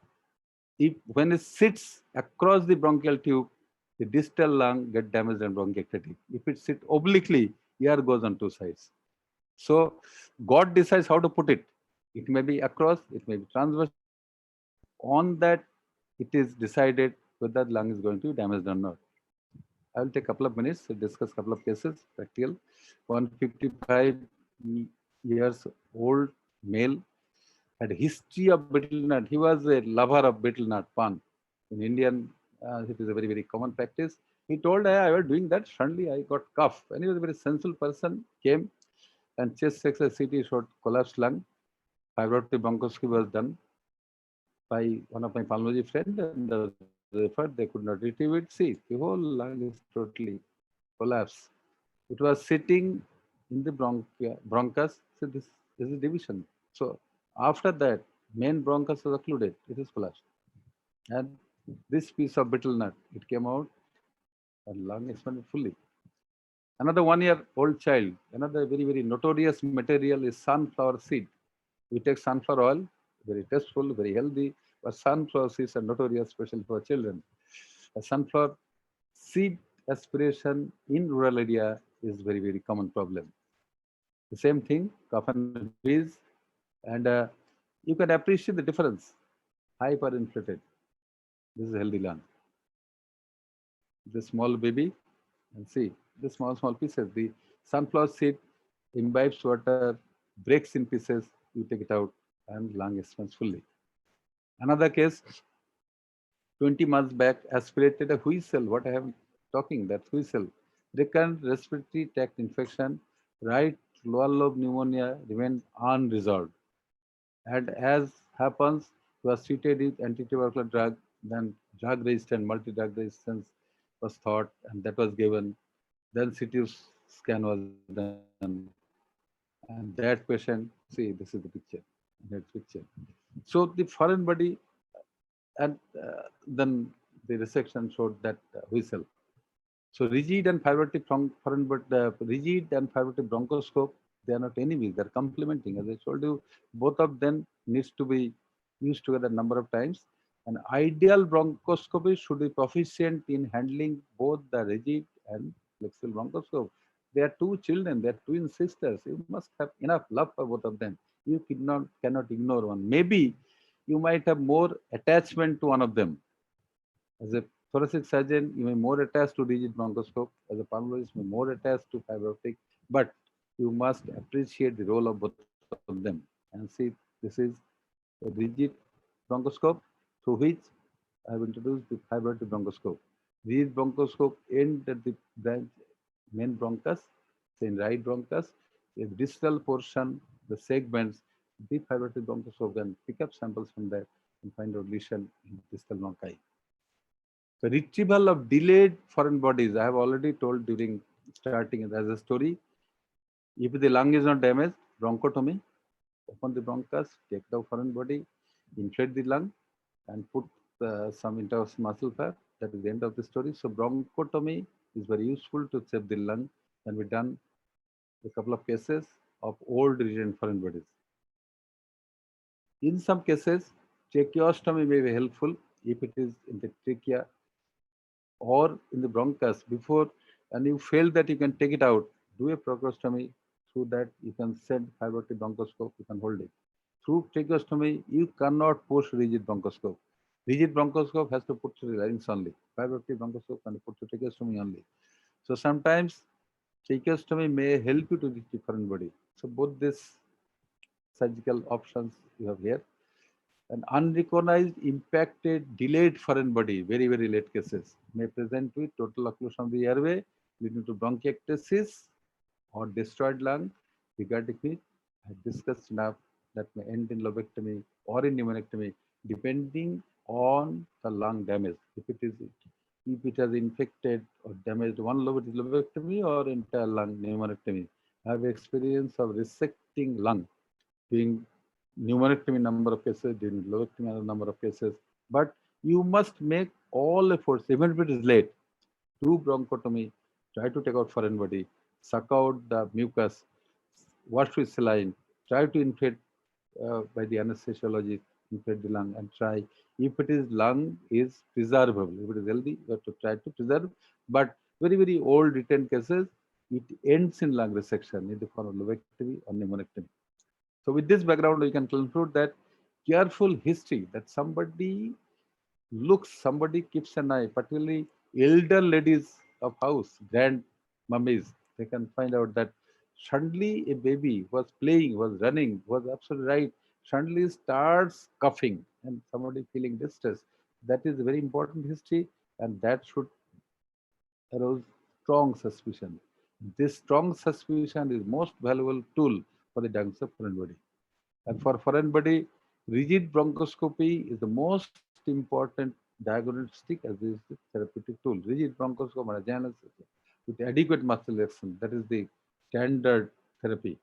If when it sits across the bronchial tube, the distal lung get damaged and bronchiectatic. If it sits obliquely, air goes on two sides. So God decides how to put it. It may be across, it may be transverse. On that, it is decided whether the lung is going to be damaged or not. I will take a couple of minutes to discuss a couple of cases, practical. 155 years old male had a history of betel nut. He was a lover of betel nut pan. In Indian, it is a very, very common practice. He told, I was doing that, suddenly I got cough. And he was a very sensible person, came and chest X-ray CT showed collapsed lung. Fiber-optic bronchoscopy was done by one of my pulmonology friends, and referred, they could not retrieve it. See, the whole lung is totally collapsed. It was sitting in the bronchus. So this is division. So after that, main bronchus was occluded. It is collapsed. And this piece of betel nut, it came out and lung expanded fully. Another 1-year-old child, another very, very notorious material is sunflower seed. We take sunflower oil, very tasteful, very healthy, but sunflower seeds are notorious, especially for children. A sunflower seed aspiration in rural area is very, very common problem. The same thing, cough and wheeze, and you can appreciate the difference. Hyperinflated. This is healthy lung. The small baby, and see the small pieces. The sunflower seed imbibes water, breaks in pieces. You take it out, and lung expands fully. Another case, 20 months back, aspirated a whistle. What I am talking, that whistle. Recurrent respiratory tract infection, right lower lobe pneumonia remained unresolved. And as happens, was treated with antitubercular drug, then drug resistant, multi-drug resistance was thought, and that was given. Then CT scan was done. And that patient, see, this is the picture. That picture. So the foreign body, and then the resection showed that whistle. So rigid and fiber-optic rigid and fiber-optic bronchoscope, they are not enemies, they are complementing. As I told you, both of them needs to be used together a number of times. An ideal bronchoscopy should be proficient in handling both the rigid and flexible bronchoscope. They are two children, they are twin sisters. You must have enough love for both of them. You cannot ignore one. Maybe you might have more attachment to one of them. As a thoracic surgeon, you may more attached to rigid bronchoscope. As a pulmonologist, you may more attached to fiber optic. But you must appreciate the role of both of them. And see, this is a rigid bronchoscope through which I have introduced the fiber optic bronchoscope. Rigid bronchoscope ends at the branch main bronchus, say in right bronchus. The distal portion, the segments, the fiber optic bronchoscope can pick up samples from there and find out lesion in distal bronchi. The retrieval of delayed foreign bodies, I have already told during starting as a story. If the lung is not damaged, bronchotomy, open the bronchus, take the foreign body, inflate the lung, and put some interosseous muscle fat. That is the end of the story. So bronchotomy is very useful to save the lung, and we've done a couple of cases of old region foreign bodies. In some cases, tracheostomy may be helpful if it is in the trachea or in the bronchus before, and you feel that you can take it out, do a proctostomy. Through that, you can send fiber optic bronchoscope, you can hold it. through tracheostomy, you cannot push rigid bronchoscope. Rigid bronchoscope has to put through the larynx only. Fiber optic bronchoscope can put through tracheostomy only. So sometimes tracheostomy may help you to reach the foreign body. So both these surgical options you have here. An unrecognized, impacted, delayed foreign body, very, very late cases, may present with total occlusion of the airway, leading to bronchiectasis or destroyed lung. Regarding which I have discussed enough, that may end in lobectomy or in pneumonectomy, depending on the lung damage. If it has infected or damaged one lobe, it is lobectomy, or entire lung, pneumonectomy. I have experience of resecting lung, doing pneumonectomy number of cases, doing lobectomy number of cases. But you must make all efforts, even if it is late, do bronchotomy, try to take out foreign body, suck out the mucus, wash with saline, try to inflate by the anesthesiologist, inflate the lung, and try. If it is lung is preservable, if it is healthy, you have to try to preserve. But very, very old retained cases, it ends in lung resection in the form of lobectomy or pneumonectomy. So with this background, we can conclude that careful history, that somebody looks, somebody keeps an eye, particularly elder ladies of house, grand mummies, they can find out that suddenly a baby was playing, was running, was absolutely right, suddenly starts coughing and somebody feeling distress. That is a very important history, and that should arouse strong suspicion. This strong suspicion is most valuable tool for the diagnosis of foreign body. And for foreign body, rigid bronchoscopy is the most important diagnostic as is the therapeutic tool. Rigid bronchoscopy and anesthesia with adequate muscle relaxation, that is the standard therapy.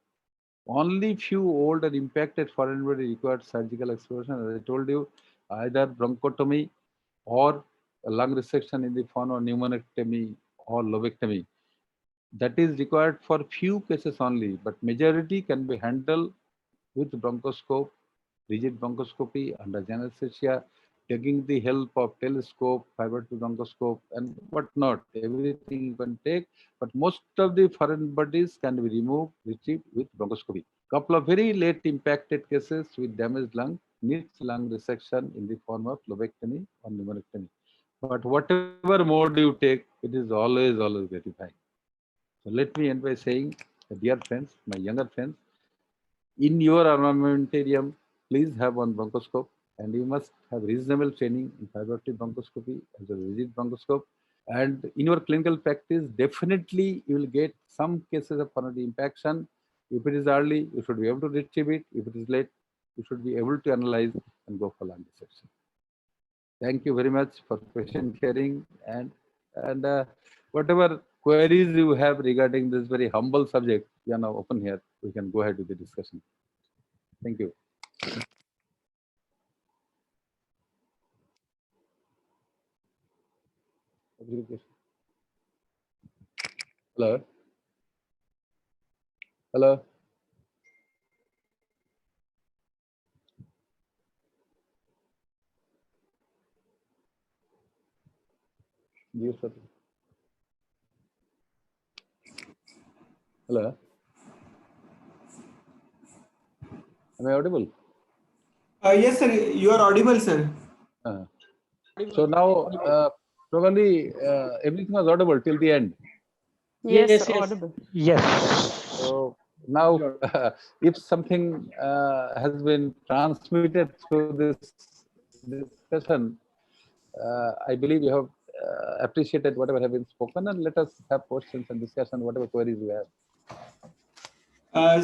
Only few old and impacted foreign body required surgical exploration. As I told you, either bronchotomy or lung resection in the form of pneumonectomy or lobectomy. That is required for few cases only, but majority can be handled with bronchoscope, rigid bronchoscopy under anesthesia, taking the help of telescope, fiber to bronchoscope, and whatnot. Everything you can take, but most of the foreign bodies can be removed, retrieved with bronchoscopy. Couple of very late impacted cases with damaged lung needs lung resection in the form of lobectomy or pneumonectomy. But whatever mode you take, it is always gratifying. So let me end by saying, dear friends, my younger friends, in your armamentarium, please have one bronchoscope, and you must have reasonable training in fiber optic bronchoscopy as well as rigid bronchoscope. And in your clinical practice, definitely you will get some cases of coronary impaction. If it is early, you should be able to retrieve it. If it is late, you should be able to analyze and go for lung dissection. Thank you very much for patient hearing, and whatever queries you have regarding this very humble subject, we are now open here. We can go ahead with the discussion. Thank you. Hello. Hello. Yes, sir. Hello. Am I audible? Yes, sir. You are audible, sir. So now probably everything was audible till the end. Yes, audible. Yes. So now if something has been transmitted through this discussion, I believe you have appreciated whatever have been spoken, and let us have questions and discussion, whatever queries you have.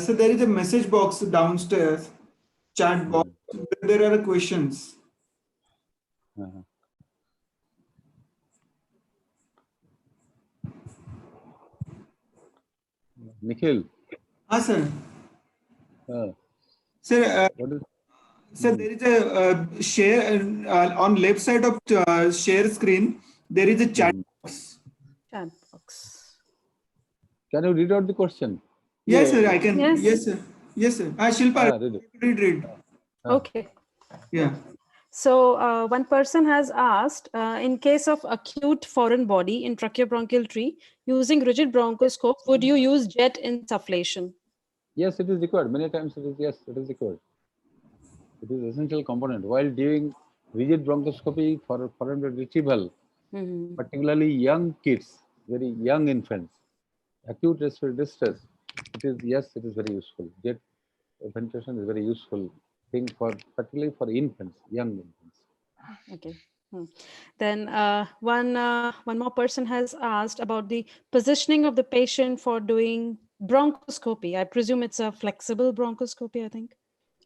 So there is a message box downstairs, chat box. There are questions. Nikhil. Sir. Sir, sir, there is a share on left side of share screen. There is a chat box. Chat box. Can you read out the question? Yes, sir. I can. Yes. Yes, sir. Yes, sir. Shilpa, read. Okay. Yeah. So one person has asked, in case of acute foreign body in tracheobronchial tree, using rigid bronchoscope, would you use jet insufflation? Yes, it is required. Many times it is, yes, it is required. It is essential component. While doing rigid bronchoscopy for foreign body retrieval, particularly young kids, very young infants, acute respiratory distress, it is very useful. Jet ventilation is very useful thing for particularly for infants, young infants. Okay. Then one more person has asked about the positioning of the patient for doing bronchoscopy. I presume it's a flexible bronchoscopy, I think,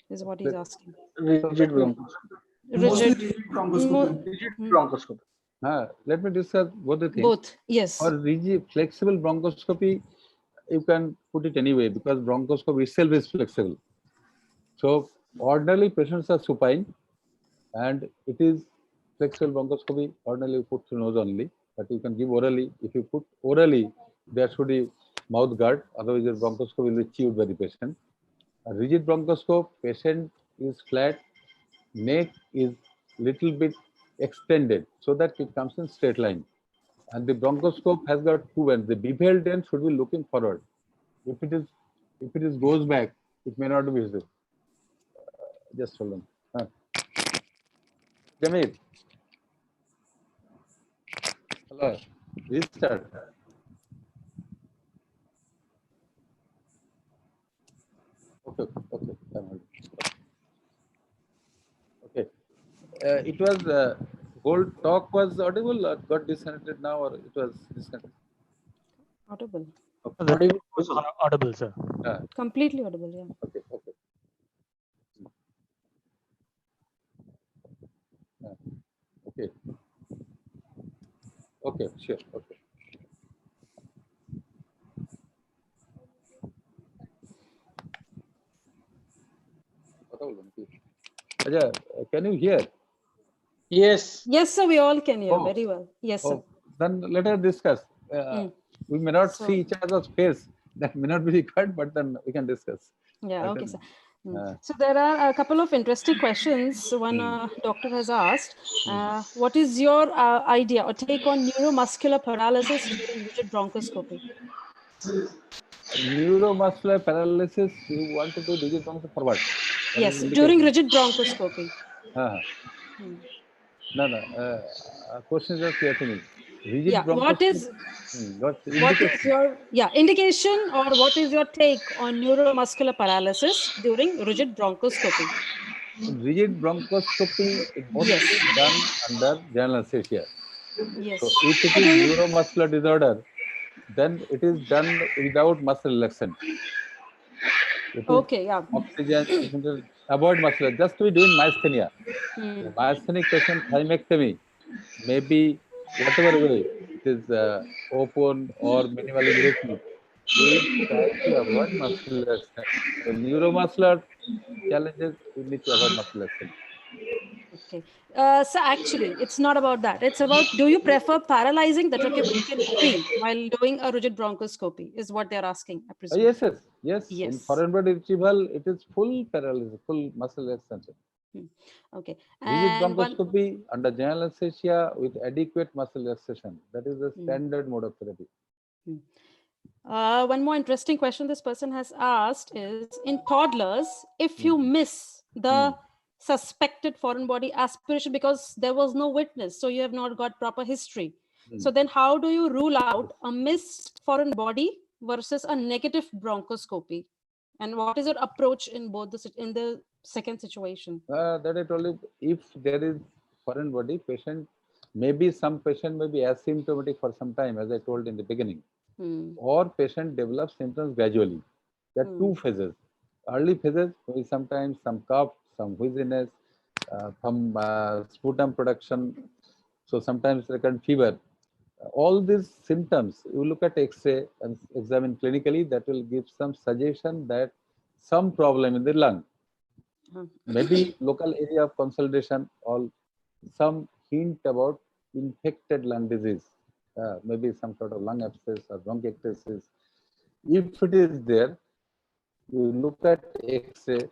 is what he's asking. Rigid bronchoscopy. Mostly Rigid. rigid bronchoscopy. Rigid bronchoscopy. Let me discuss both the things. Both, yes. For rigid, flexible bronchoscopy, you can put it anyway because bronchoscopy itself is flexible. So ordinarily patients are supine and it is flexible bronchoscopy. Ordinarily you put through nose only, but you can give orally. If you put orally, there should be mouth guard, otherwise your bronchoscope will be chewed by the patient. A rigid bronchoscope, patient is flat, neck is little bit extended so that it comes in straight line. And the bronchoscope has got two ends. The beveled end should be looking forward. If it is goes back, it may not be visible. Just hold on. Jamil. Hello. Restart. Okay. Okay. It was whole talk was audible or got disconnected now, or it was disconnected? Audible. Okay. It was audible, sir. Completely audible, yeah. Okay. Okay. Okay, sure. Okay. Ajay, can you hear? Yes. Yes, sir, we all can hear very well. Yes, sir. Then let us discuss. We may not see each other's face. That may not be required, but then we can discuss. Yeah, okay, sir. So there are a couple of interesting questions. One doctor has asked, what is your idea or take on neuromuscular paralysis during rigid bronchoscopy? Neuromuscular paralysis, you want to do rigid bronchoscopy for what? Yes, during rigid bronchoscopy. No. Question is just clear to me. Rigid What is your indication or what is your take on neuromuscular paralysis during rigid bronchoscopy? Rigid bronchoscopy is mostly done under general anesthesia. Yes. So if it is neuromuscular disorder, then it is done without muscle relaxation. Okay, yeah. Oxygen, avoid muscle, just to be doing myasthenia. Myasthenic patient thymectomy, maybe whatever way it is open or minimally invasive, we try to avoid muscle relaxation. So neuromuscular challenges, we need to avoid muscle relaxation. Okay. So actually, it's not about that. It's about, do you prefer paralyzing the tracheobronchial tree while doing a rigid bronchoscopy is what they're asking, I presume. Yes. In foreign body retrieval, it is full paralysis, full muscle extension. Okay. Rigid And bronchoscopy under general anesthesia with adequate muscle relaxation. That is the standard mode of therapy. One more interesting question this person has asked is, in toddlers, if you miss the suspected foreign body aspiration because there was no witness, so you have not got proper history. So then how do you rule out a missed foreign body versus a negative bronchoscopy? And what is your approach in both in the second situation? That I told you, if there is foreign body, some patient may be asymptomatic for some time, as I told in the beginning, or patient develops symptoms gradually. There are two phases. Early phases, maybe sometimes some cough, some wheeziness, some sputum production. So sometimes recurrent fever. All these symptoms, you look at X-ray and examine clinically, that will give some suggestion that some problem in the lung. Maybe local area of consolidation or some hint about infected lung disease, maybe some sort of lung abscess or bronchiectasis. If it is there, you look at X-ray,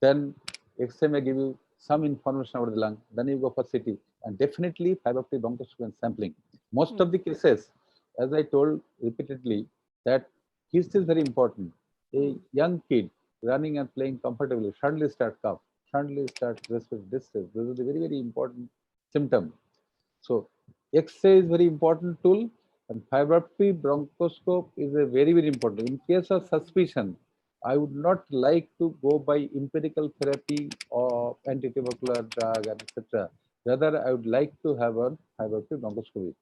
then X-ray may give you some information about the lung, then you go for CT, and definitely fiber optic bronchoscopy and sampling. Most of the cases, as I told repeatedly, that history is very important. A young kid running and playing comfortably suddenly start cough. suddenly starts respiratory distress. This is a very, very important symptom. So X-ray is very important tool, and fiber optic bronchoscope is a very, very important. In case of suspicion, I would not like to go by empirical therapy or antitubercular drug, etc. Rather, I would like to have a fiber optic bronchoscopy.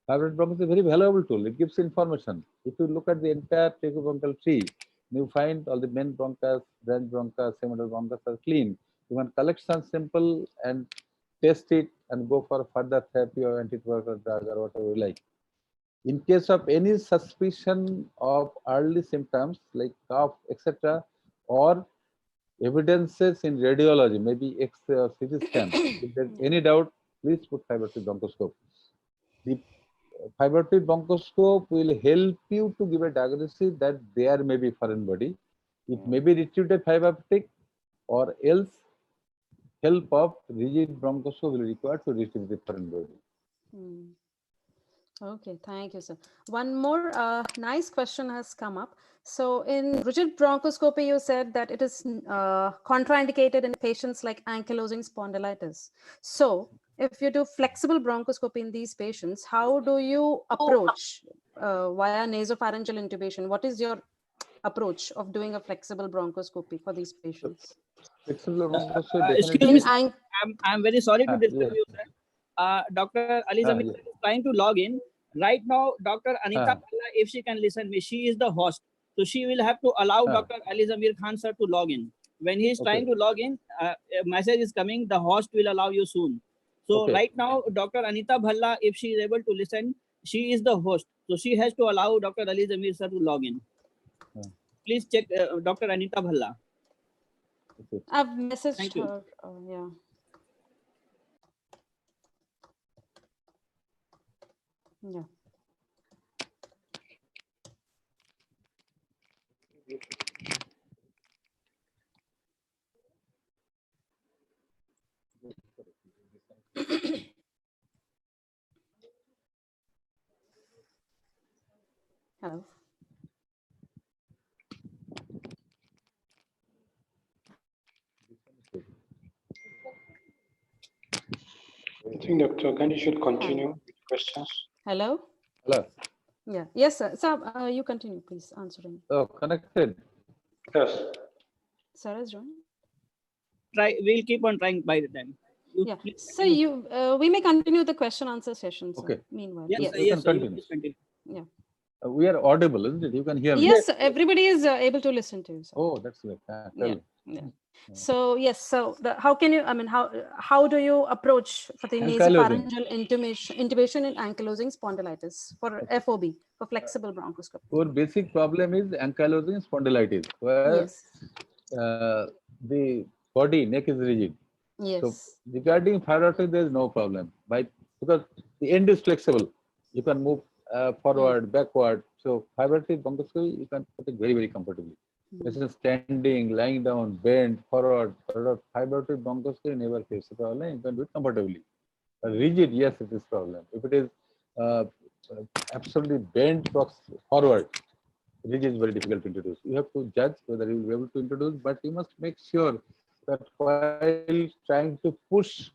Fiber optic bronchoscopy is a very valuable tool. It gives information. If you look at the entire tracheobronchial tree, you find all the main bronchus, branch bronchus, segmental bronchus are clean. You can collect some sample and test it and go for further therapy or antitubercular drug or whatever you like. In case of any suspicion of early symptoms like cough, etc., or evidences in radiology, maybe X-ray or CT scan, if there's any doubt, please put fiber optic bronchoscope. The fiber optic bronchoscope will help you to give a diagnosis that there may be foreign body. It may be retrieved a fiber optic, or else help of rigid bronchoscope will be required to retrieve the foreign body. Okay, thank you, sir. One more nice question has come up. So in rigid bronchoscopy, you said that it is contraindicated in patients like ankylosing spondylitis. So if you do flexible bronchoscopy in these patients, how do you approach via nasopharyngeal intubation? What is your approach of doing a flexible bronchoscopy for these patients? Flexible bronchoscopy Excuse me, definitely. I'm very sorry to disturb you, sir. Dr. Ali Zamir is trying to log in. Right now, Dr. Anita Bhalla, if she can listen me, she is the host. So she will have to allow Dr. Ali Zamir Khan sir to log in. When he is trying to log in, a message is coming, the host will allow you soon. So right now, Dr. Anita Bhalla, if she is able to listen, she is the host. So she has to allow Dr. Ali Zamir sir to log in. Please check Dr. Anita Bhalla. I've messaged her. Yeah. Yeah. Hello. I think Dr. Gandhi should continue with questions. Hello. Hello. Yeah. Yes, sir. So you continue, please, answering. Oh, connected. Yes. Sarah's joining. We'll keep on trying by the time. Yeah. So we may continue the question answer session. Okay. Meanwhile. Yes, you can continue. Yeah. We are audible, isn't it? You can hear me. Yes, everybody is able to listen to you. Sir. Oh, that's good. Yeah. So yes, so how can you? I mean, how do you approach for the nasopharyngeal intubation in ankylosing spondylitis for FOB, for flexible bronchoscopy? Our basic problem is ankylosing spondylitis, where the body neck is rigid. Yes. So regarding fiber optic, there is no problem, because the end is flexible. You can move forward, backward. So fiber optic bronchoscopy, you can put it very, very comfortably. This is standing, lying down, bent, forward. Fiber optic bronchoscopy never faces a problem. You can do it comfortably. Rigid, yes, it is problem. If it is absolutely bent forward, rigid is very difficult to introduce. You have to judge whether you will be able to introduce, but you must make sure that while trying to push,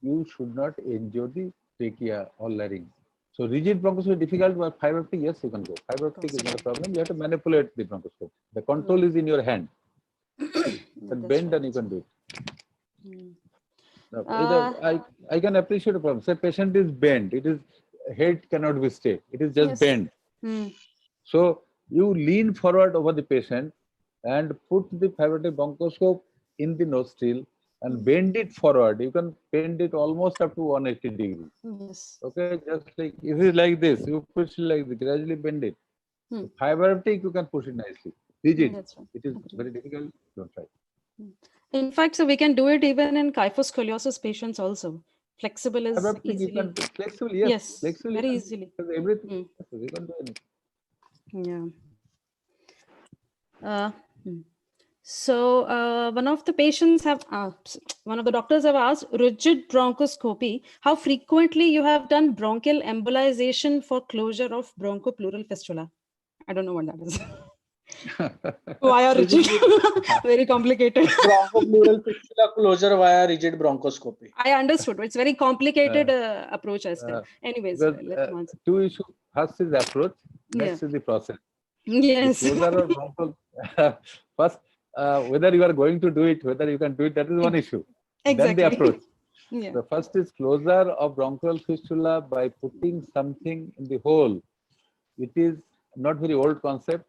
you should not injure the trachea or larynx. So rigid bronchoscopy is difficult, but fiber optic, yes, you can go. Fiber optic is not a problem. You have to manipulate the bronchoscope. The control is in your hand. And bend and you can do it. I can appreciate a problem. Say patient is bent. It is head cannot be straight. It is just bent. So you lean forward over the patient and put the fiber optic bronchoscope in the nostril and bend it forward. You can bend it almost up to 180 degrees. Yes. Okay, just like if it's like this, you push it like this, gradually bend it. Fiber optic, you can push it nicely. Rigid, it is very difficult. Don't try. In fact, so we can do it even in kyphoscoliosis patients also. Flexible is Fiber optic, easily. you can flexible, yes. Flexible, very easily. Everything, we can do anything. Yeah. So one of the patients one of the doctors have asked, rigid bronchoscopy, how frequently you have done bronchial embolization for closure of bronchopleural fistula? I don't know what that is. Via rigid. Very complicated. Bronchopleural fistula closure via rigid bronchoscopy. I understood. It's very complicated approach as well. Anyways, let's answer. Two issues. First is the approach. Next is the process. Yes. The closure or bronchal, first, whether you are going to do it, whether you can do it, that is one issue. Exactly. Then the approach. Yeah. The first is closure of bronchial fistula by putting something in the hole. It is not very old concept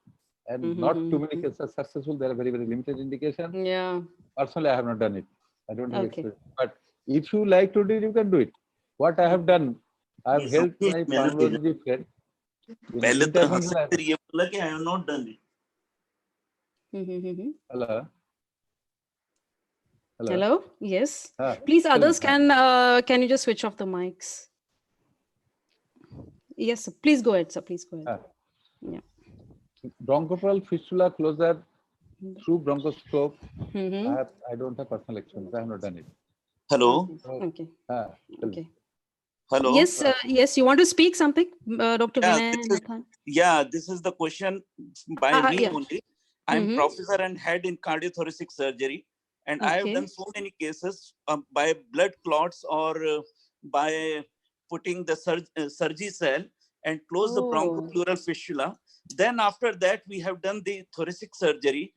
and not too many cases are successful. There are very, very limited indications. Yeah. Personally, I have not done it. I don't have experience. But if you like to do it, you can do it. What I have done, I have helped my pulmonology friend. I have not done it. Hello. Hello. Yes. Please, others can you just switch off the mics? Yes, sir. Please go ahead, sir. Please go ahead. Yeah. Bronchopleural fistula closure through bronchoscope. I don't have personal experience. I have not done it. Hello. Okay. Okay. Hello. Yes. Yes. You want to speak something, Dr. Vinay? This is the question by me only. I'm professor and head in cardiothoracic surgery, and I have done so many cases by blood clots or by putting the Surgicel and close the bronchopleural fistula. Then after that, we have done the thoracic surgery,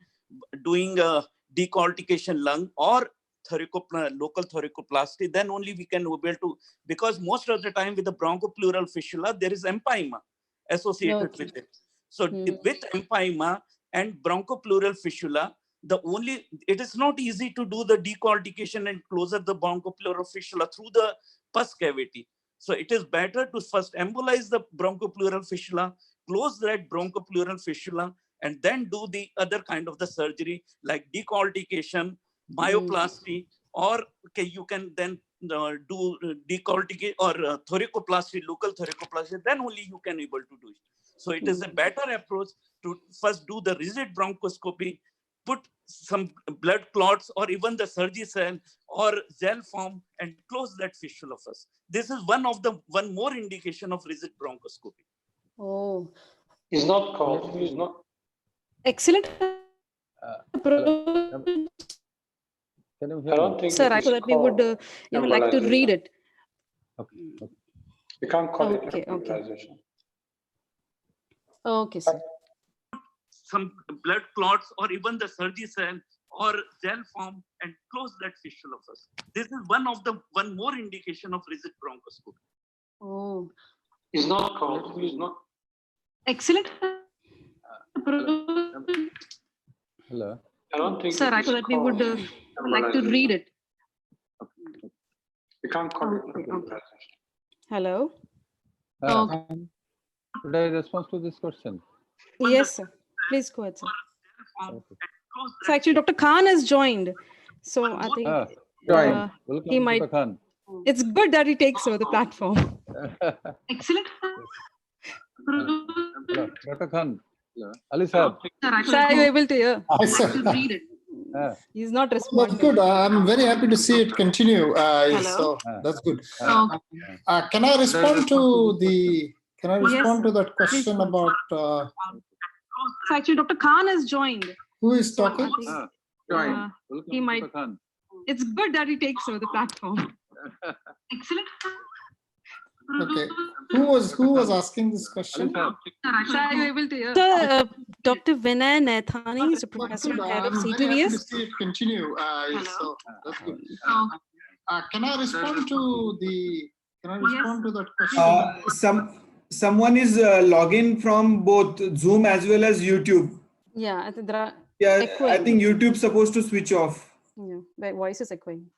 doing a decortication lung or local thoracoplasty. Then only we can be able to, because most of the time with the bronchopleural fistula, there is empyema associated with it. So with empyema and bronchopleural fistula, it is not easy to do the decortication and close up the bronchopleural fistula through the pus cavity. So it is better to first embolize the bronchopleural fistula, close that bronchopleural fistula, and then do the other kind of the surgery like decortication, myoplasty, or you can then do decortication or thoracoplasty, local thoracoplasty, then only you can able to do it. So it is a better approach to first do the rigid bronchoscopy, put some blood clots or even the Surgicel or gel form and close that fistula first. This is one more indication of rigid bronchoscopy. Oh. It's not called. It's not. Excellent. Can you hear I don't think Sir, I thought that we would like to read it. Okay. You can't call it embolization. Okay, sir. Some blood clots or even the Surgicel or gel form and close that fistula first. This is one more indication of rigid bronchoscopy. Oh. It's not called. It's not. Excellent. Hello. I don't think. Sir, I thought that we would like to read it. You can't call it embolization. Hello. Should I respond to this question? Yes, sir. Please go ahead, sir. So actually, Dr. Khan has joined. So I think he might. Khan. It's good that he takes over the platform. Excellent. Hello. Dr. Khan. Ali sir. Sir, are you able to hear? Read it. He's not responding. That's good. I'm very happy to see it continue. So that's good. Can I respond to the? Can I respond to that question about? So actually, Dr. Khan has joined. Who is talking? He might. It's good that he takes over the platform. Excellent. Okay. Who was asking this question? Sir, are you able to hear? Sir, Dr. Vinay Nathani is a professor and head of CTVS. I'm very happy to see it continue. So that's good. Can I respond to the? Can I respond to that question? Someone is logging from both Zoom as well as YouTube. Yeah, I think there are. Yeah, echoing. I think YouTube's supposed to switch off. Yeah, the voice is echoing.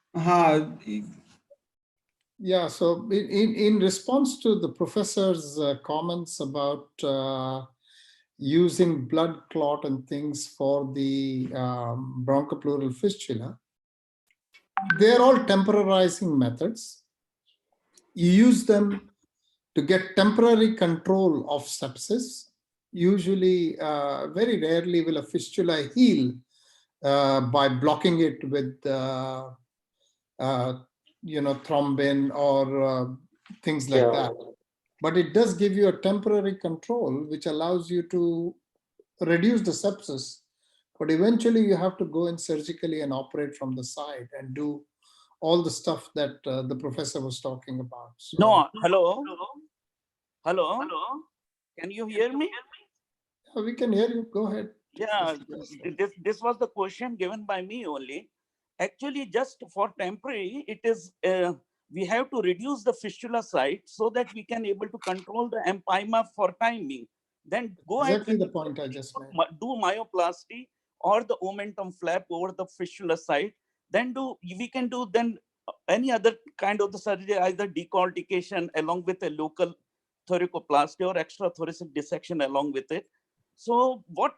Yeah, so in response to the professor's comments about using blood clot and things for the bronchopleural fistula, they're all temporarizing methods. You use them to get temporary control of sepsis. Usually, very rarely will a fistula heal by blocking it with thrombin or things like that. But it does give you a temporary control, which allows you to reduce the sepsis, but eventually you have to go in surgically and operate from the side and do all the stuff that the professor was talking about. So, no, hello. Can you hear me? we can hear you. Go ahead. Yeah, this was the question given by me only. Actually, just for temporary, it is we have to reduce the fistula site so that we can able to control the empyema for timing. Then go Exactly ahead the point I just made. do myoplasty or the omentum flap over the fistula site. Then we can do then any other kind of the surgery, either decortication along with a local thoracoplasty or extra thoracic dissection along with it. So what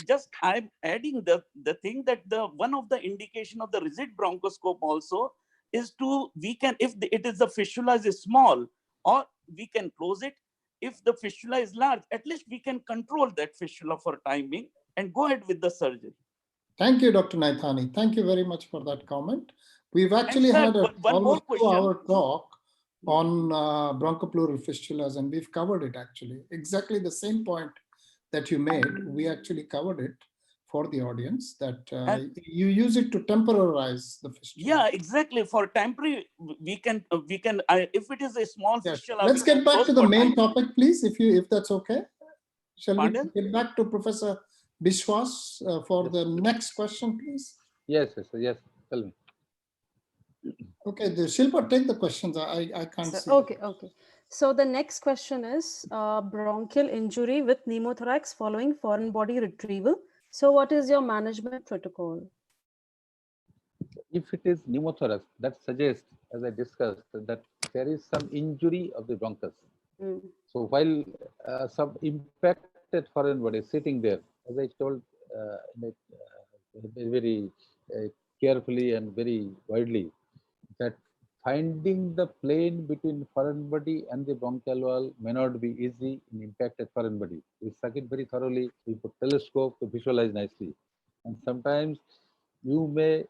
just I'm adding the thing that the one of the indication of the rigid bronchoscope also is to we can if it is the fistula is small, or we can close it. If the fistula is large, at least we can control that fistula for timing and go ahead with the surgery. Thank you, Dr. Naithani. Thank you very much for that comment. We've actually sir, had one more almost question. 2-hour talk on bronchopleural fistulas, and we've covered it actually. Exactly the same point that you made, we actually covered it for the audience, that you use it to temporarize the fistula. Yeah, exactly. For temporary, we can if it is a small fistula. Let's get back to the main topic, please, if that's okay. Shall Pardon? we get back to Professor Biswas for the next question, please? Yes, yes. Tell me. Okay, Shilpa, take the questions. I can't see. Okay. So the next question is bronchial injury with pneumothorax following foreign body retrieval. So what is your management protocol? If it is pneumothorax, that suggests, as I discussed, that there is some injury of the bronchus. So while some impacted foreign body sitting there, as I told very carefully and very widely, that finding the plane between foreign body and the bronchial wall may not be easy in impacted foreign body. We suck it very thoroughly. We put telescope to visualize nicely, and sometimes you may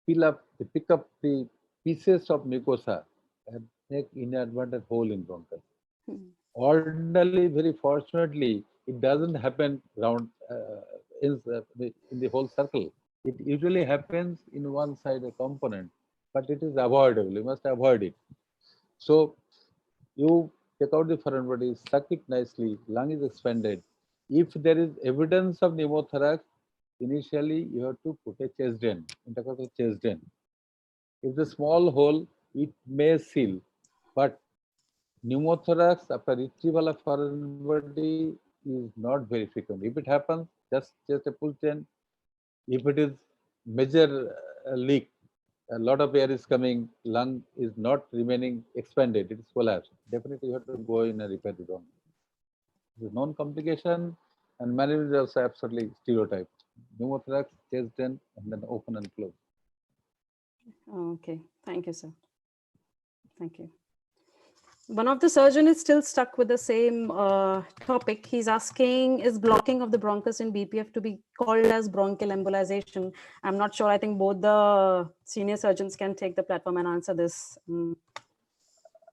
pick up the pieces of mucosa and make inadvertent hole in bronchus. Ordinarily, very fortunately, it doesn't happen round in the whole circle. It usually happens in one side a component, but it is avoidable. You must avoid it. So you take out the foreign body, suck it nicely, lung is expanded. If there is evidence of pneumothorax, initially you have to put a chest drain, intercostal chest drain. If the small hole, it may seal, but pneumothorax after retrieval of foreign body is not very frequent. If it happens, just a pull chain. If it is major leak, a lot of air is coming, lung is not remaining expanded, it is collapsed. Definitely you have to go in and repair the bronch. There is known complication, and management is also absolutely stereotyped. Pneumothorax, chest drain, and then open and close. Okay, thank you, sir. Thank you. One of the surgeon is still stuck with the same topic. He's asking, is blocking of the bronchus in BPF to be called as bronchial embolization? I'm not sure. I think both the senior surgeons can take the platform and answer this.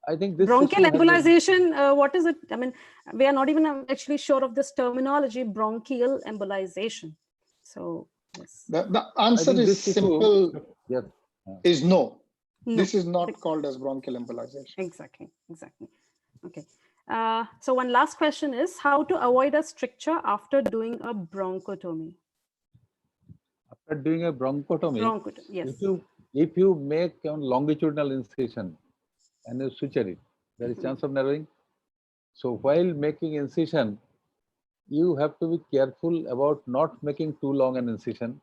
I think this bronchial embolization, what is it? I mean, we are not even actually sure of this terminology, bronchial embolization. So, yes. The answer is simple, yes. Is no. This is not called as bronchial embolization. Exactly. Okay. So one last question is how to avoid a stricture after doing a bronchotomy? After doing a bronchotomy, yes. If you make a longitudinal incision and you suture it, there is chance of narrowing. So while making incision, you have to be careful about not making too long an incision.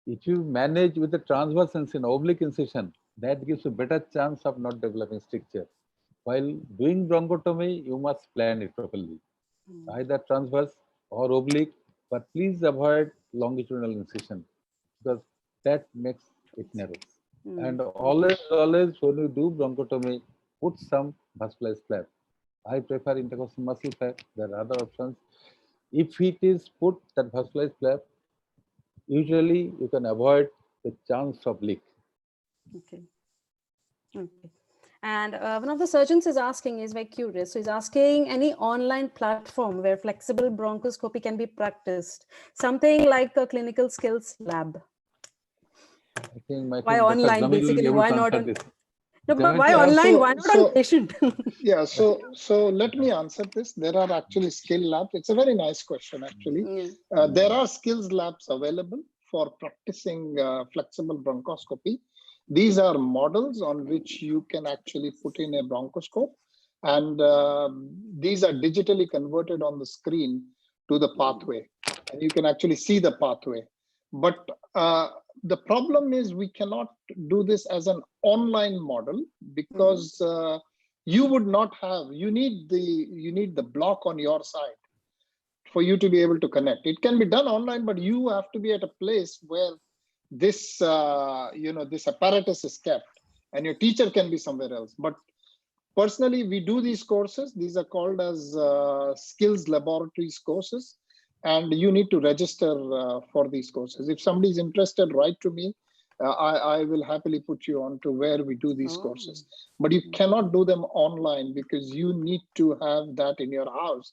If you manage with a transverse incision, oblique incision, that gives a better chance of not developing stricture. While doing bronchotomy, you must plan it properly, either transverse or oblique, but please avoid longitudinal incision because that makes it narrow. And always when you do bronchotomy, put some vascularized flap. I prefer intercostal muscle flap. There are other options. If it is put that vascularized flap, usually you can avoid the chance of leak. Okay. And one of the surgeons is asking, is very curious. So he's asking any online platform where flexible bronchoscopy can be practiced, something like a clinical skills lab. I think my Why Dr. online? Jamil will be Basically, able why to not answer on? this. No, but Jamil why sir? online? Why not on patient? Yeah, so let me answer this. There are actually skill labs. It's a very nice question, actually. There are skills labs available for practicing flexible bronchoscopy. These are models on which you can actually put in a bronchoscope, and these are digitally converted on the screen to the pathway, and you can actually see the pathway. But the problem is we cannot do this as an online model because you would not have, you need the block on your side for you to be able to connect. It can be done online, but you have to be at a place where this this apparatus is kept, and your teacher can be somewhere else. But personally, we do these courses. These are called as skills laboratories courses, and you need to register for these courses. If somebody is interested, write to me. I will happily put you on to where we do these courses. But you cannot do them online because you need to have that in your house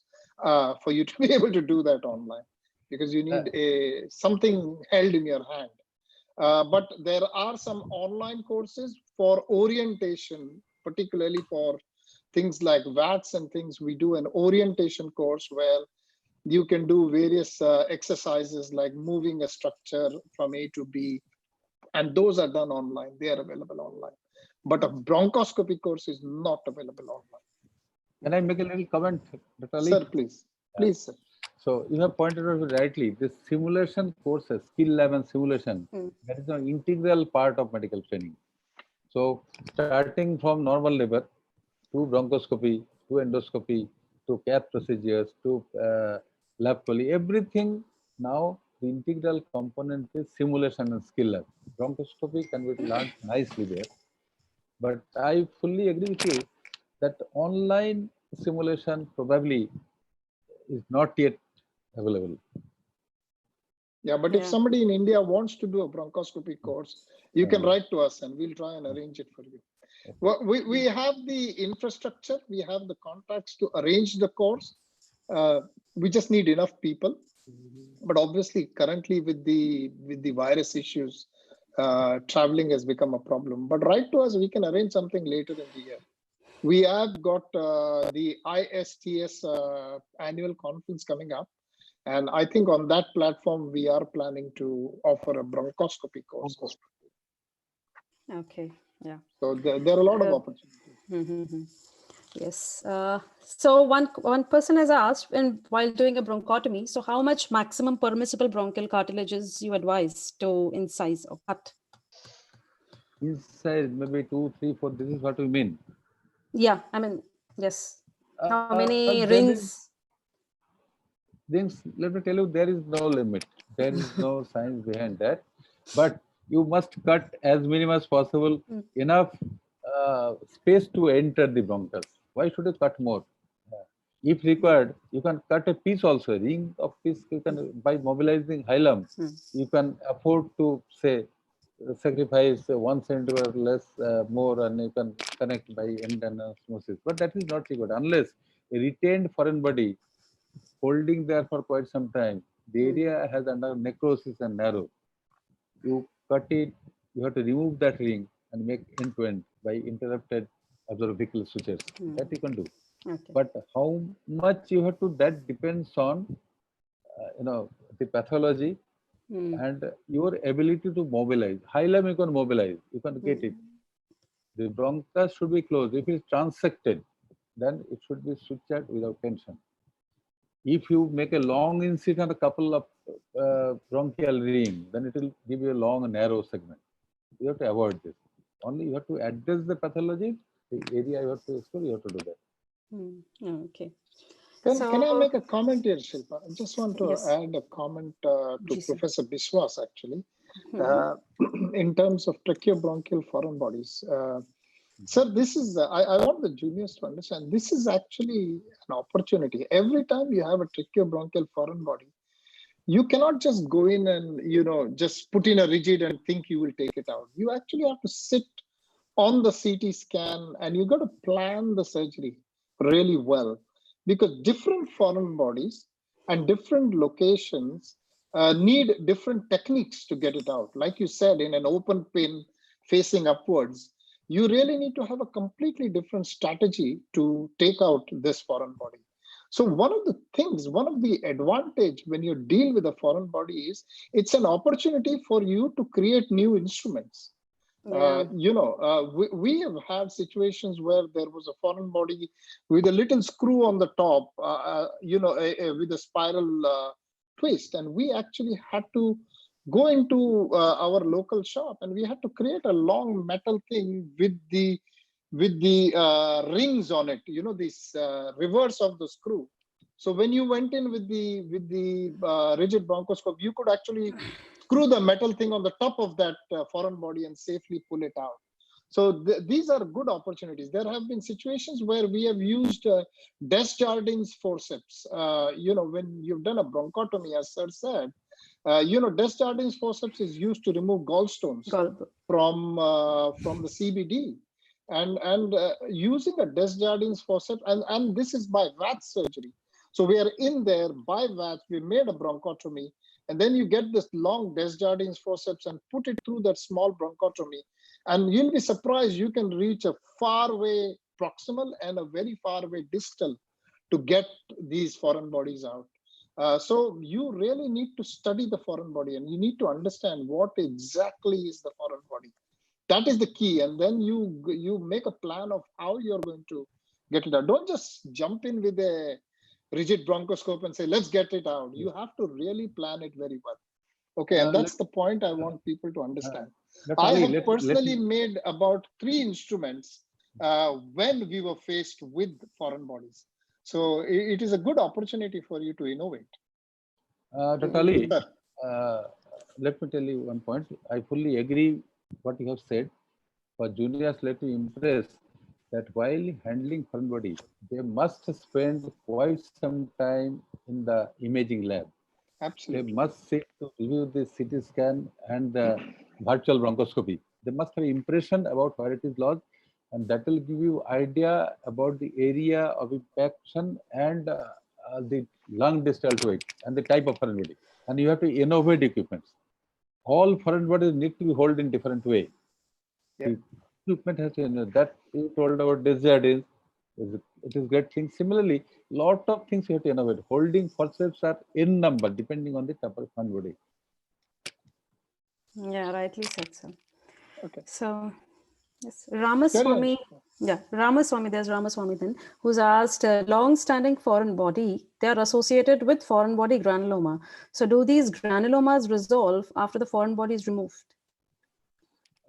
for you to be able to do that online, because you need something held in your hand. But there are some online courses for orientation, particularly for things like VATS and things. We do an orientation course where you can do various exercises like moving a structure from A to B, and those are done online. They are available online. But a bronchoscopy course is not available online. Can I make a little comment, Dr. Ali? Sir, please. Please, sir. So you have pointed out rightly, this simulation courses, skill lab and simulation, that is an integral part of medical training. So starting from normal labor to bronchoscopy, to endoscopy, to cath procedures, to lab poly, everything now the integral component is simulation and skill lab. Bronchoscopy can be learned nicely there. But I fully agree with you that online simulation probably is not yet available. Yeah, but if somebody in India wants to do a bronchoscopy course, you can write to us and we'll try and arrange it for you. Well, we have the infrastructure, we have the contacts to arrange the course. We just need enough people. But obviously, currently with the virus issues, traveling has become a problem. But write to us, we can arrange something later in the year. We have got the ISTS annual conference coming up. And I think on that platform, we are planning to offer a bronchoscopy course. Okay, yeah. So there are a lot of opportunities. Yes. So one person has asked, and while doing a bronchotomy, so how much maximum permissible bronchial cartilages you advise to incise or cut? Incise, maybe 2, 3, 4. This is what we mean. Yeah, I mean, yes. How many rings? Rings, let me tell you, there is no limit. There is no science behind that. But you must cut as minimum as possible, enough space to enter the bronchus. Why should you cut more? If required, you can cut a piece also, a ring of piece. You can, by mobilizing hilum, you can afford to say sacrifice 1 centimeter less more, and you can connect by end and osmosis. But that is not required unless a retained foreign body holding there for quite some time. The area has under necrosis and narrow. You cut it, you have to remove that ring and make end-to-end by interrupted absorbical sutures. That you can do. Okay. But how much you have to, that depends on the pathology and your ability to mobilize. Hilum you can mobilize, you can get it. The bronchus should be closed. If it is transected, then it should be sutured without tension. If you make a long incision, a couple of bronchial ring, then it will give you a long and narrow segment. You have to avoid this. Only you have to address the pathology, the area you have to explore, you have to do that. Okay. Can I make a comment here, Shilpa? I just want to add a comment to Professor Biswas, actually, in terms of tracheobronchial foreign bodies. Sir, this is, I want the juniors to understand, this is actually an opportunity. Every time you have a tracheobronchial foreign body, you cannot just go in and, just put in a rigid and think you will take it out. You actually have to sit on the CT scan, and you got to plan the surgery really well, because different foreign bodies and different locations need different techniques to get it out. Like you said, in an open pin facing upwards, you really need to have a completely different strategy to take out this foreign body. So one of the things, one of the advantage when you deal with a foreign body is it's an opportunity for you to create new instruments. Yeah. We have had situations where there was a foreign body with a little screw on the top, with a spiral twist, and we actually had to go into our local shop, and we had to create a long metal thing with the rings on it. This reverse of the screw. So when you went in with the rigid bronchoscope, you could actually screw the metal thing on the top of that foreign body and safely pull it out. So these are good opportunities. There have been situations where we have used Desjardins forceps. When you've done a bronchotomy, as sir said, Desjardins forceps is used to remove gallstones from the CBD. And using a Desjardins forceps, and this is by VATS surgery. So we are in there by VATS, we made a bronchotomy, and then you get this long Desjardins forceps and put it through that small bronchotomy. And you'll be surprised, you can reach a far away proximal and a very far away distal to get these foreign bodies out. So you really need to study the foreign body, and you need to understand what exactly is the foreign body. That is the key. And then you make a plan of how you're going to get it out. Don't just jump in with a rigid bronchoscope and say, let's get it out. You have to really plan it very well. Okay, and that's the point I want people to understand. I have personally made about 3 instruments when we were faced with foreign bodies. So it is a good opportunity for you to innovate. Dr. Ali, let me tell you one point. I fully agree what you have said. For juniors, let me impress that while handling foreign body, they must spend quite some time in the imaging lab. Absolutely. They must sit to review the CT scan and the virtual bronchoscopy. They must have impression about where it is lodged, and that will give you idea about the area of impaction and the lung distal to it and the type of foreign body. And you have to innovate equipments. All foreign bodies need to be held in different way. Yeah. The equipment has to, that you told about Desjardins, it is great thing. Similarly, lot of things you have to innovate. Holding forceps are in number depending on the type of foreign body. Yeah, rightly said, sir. Okay. So, yes, Ramaswamy. Yeah, Ramaswamy, there's Ramaswamy then, who's asked, long-standing foreign body, they are associated with foreign body granuloma. So do these granulomas resolve after the foreign body is removed?